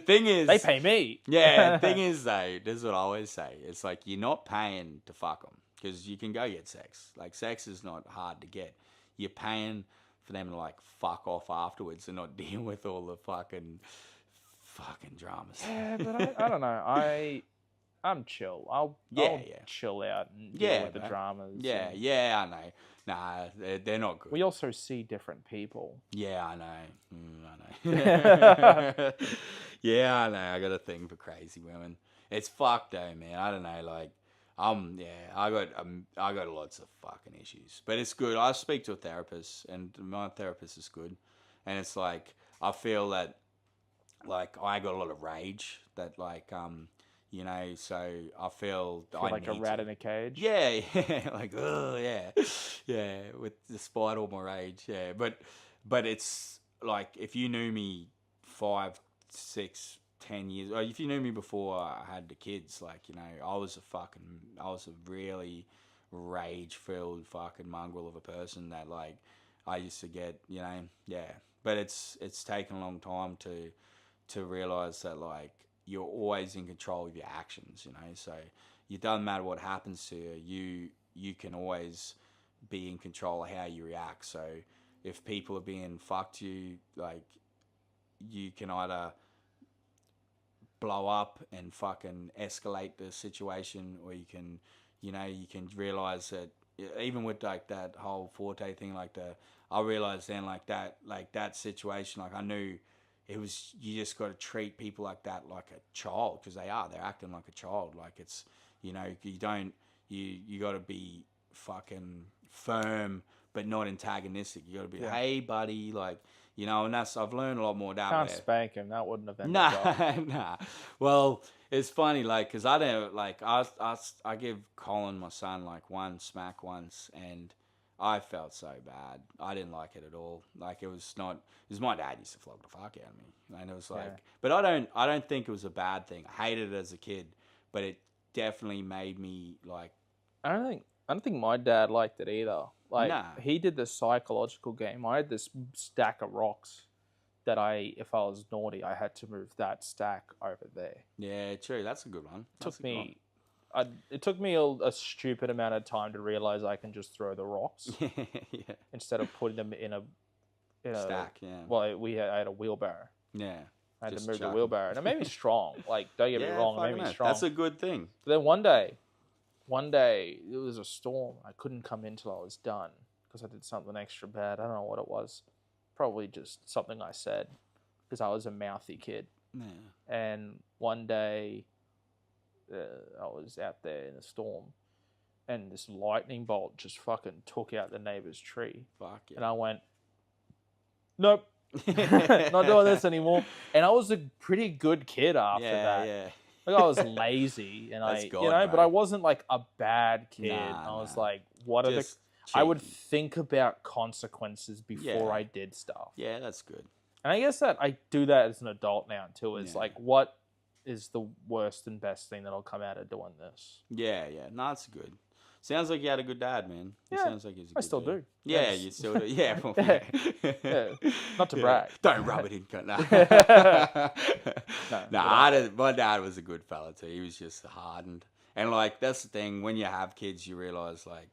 thing is, they pay me. Yeah. The thing is, though, this is what I always say. It's like, you're not paying to fuck them, because you can go get sex. Like, sex is not hard to get. You're paying for them to like fuck off afterwards and not deal with all the fucking dramas. Yeah, but I don't know. I'm chill. I'll chill out and deal with the dramas. Yeah, I know. Nah, they're not good. We also see different people. Yeah, I know. I know. Yeah, I know. I got a thing for crazy women. It's fucked though, man. I don't know, like, I got lots of fucking issues, but it's good. I speak to a therapist, and my therapist is good, and it's like, I feel that, like, I got a lot of rage that, like, so I feel like a rat in a cage. Yeah, like, oh yeah, with despite all my rage, yeah, but it's like, if you knew me 5, 6, 10 years, or if you knew me before I had the kids, like, you know, I was a really rage-filled fucking mongrel of a person that, like, I used to get, you know, yeah. But it's taken a long time to realize that, like, you're always in control of your actions, you know, so it doesn't matter what happens to you, you can always be in control of how you react. So if people are being fucked you, like, you can either blow up and fucking escalate the situation, or you can, you know, you can realize that even with like that whole Forte thing, I realized then like that situation, like I knew it was, you just got to treat people like that like a child, because they're acting like a child. Like, it's, you know, you got to be fucking firm but not antagonistic. You got to be, hey buddy, like, you know, and I've learned a lot more that Can't way. spank him. That wouldn't have been Nah. Well, it's funny, like, because I don't, like, I give Colin, my son, like, one smack once, and I felt so bad. I didn't like it at all. Like, it was my dad used to flog the fuck out of me. And it was like, but I don't think it was a bad thing. I hated it as a kid, but it definitely made me, like, I don't think my dad liked it either. Like, nah. he did the psychological game. I had this stack of rocks that if I was naughty, I had to move that stack over there. Yeah, true. That's a good one. It took me a stupid amount of time to realize I can just throw the rocks yeah. instead of putting them in a Stack, yeah. Well, I had a wheelbarrow. Yeah. I had to move the wheelbarrow, and it made me strong. Like, don't get me wrong, it made me strong. That's a good thing. But then one day it was a storm. I couldn't come in till I was done because I did something extra bad. I don't know what it was. Probably just something I said because I was a mouthy kid. Yeah. And one day I was out there in a storm, and this lightning bolt just fucking took out the neighbor's tree. Fuck yeah. And I went, nope. Not doing this anymore. And I was a pretty good kid after that. Yeah. Like, I was lazy, and but I wasn't like a bad kid. I was like, what are the? I would think about consequences before I did stuff. Yeah, that's good. And I guess that I do that as an adult now too. Is like, what is the worst and best thing that'll come out of doing this? Yeah. No, that's good. Sounds like you had a good dad, man. Yeah, sounds like he's a good I still dad. do. Yeah, Yes. you still do. Yeah. Well, Yeah. Not to brag. Don't rub it in. No. My dad was a good fella too. He was just hardened. And, like, that's the thing. When you have kids, you realize, like,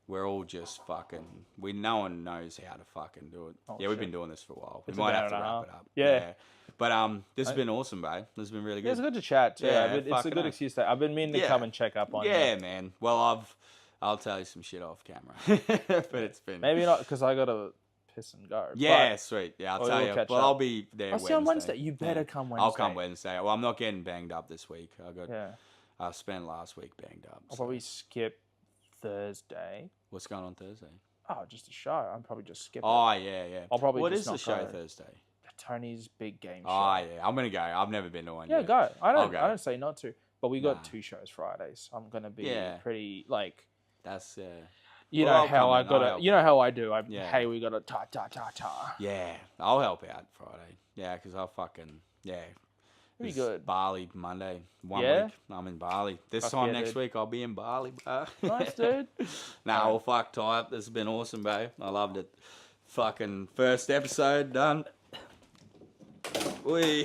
we're all just fucking... no one knows how to fucking do it. Oh, we've been doing this for a while. We It's might about have to an wrap hour. it up. Yeah. But this has been awesome, bro. This has been really good. It's good to chat too. Yeah, It's a fucking good oath. excuse to. I've been meaning to come and check up on you. Yeah, man. Well, I'll tell you some shit off camera. But it's been... Maybe not, because I got to piss and go. Yeah, sweet. Yeah, I'll tell you. catch Well, up. I'll be there I'll see you on Wednesday. You better come Wednesday. I'll come Wednesday. Well, I'm not getting banged up this week. Yeah. I spent last week banged up. I'll probably skip Thursday. What's going on Thursday? Oh, just a show. I'll probably just skip it. Oh, yeah. I'll probably What just is the not show go. Thursday? Tony's big game show. Oh, yeah. I'm going to go. I've never been to one Yeah, yet. go. I I'll go. don't say not to. But we got Nah. 2 shows Fridays. I'm gonna be Yeah. pretty like. That's, You Well, know I'll how come I in. gotta. I'll You know how I do. Yeah. Hey, we gotta ta. yeah. I'll help out Friday. Yeah, because I'll fucking, yeah. Pretty It's good. Bali Monday. 1 Yeah? week. I'm in Bali. This Fuck time yeah, next dude. week, I'll be in Bali, bro. Nice, dude. Nah, well, fuck, type. This has been awesome, bro. I loved it. Fucking first episode done. We.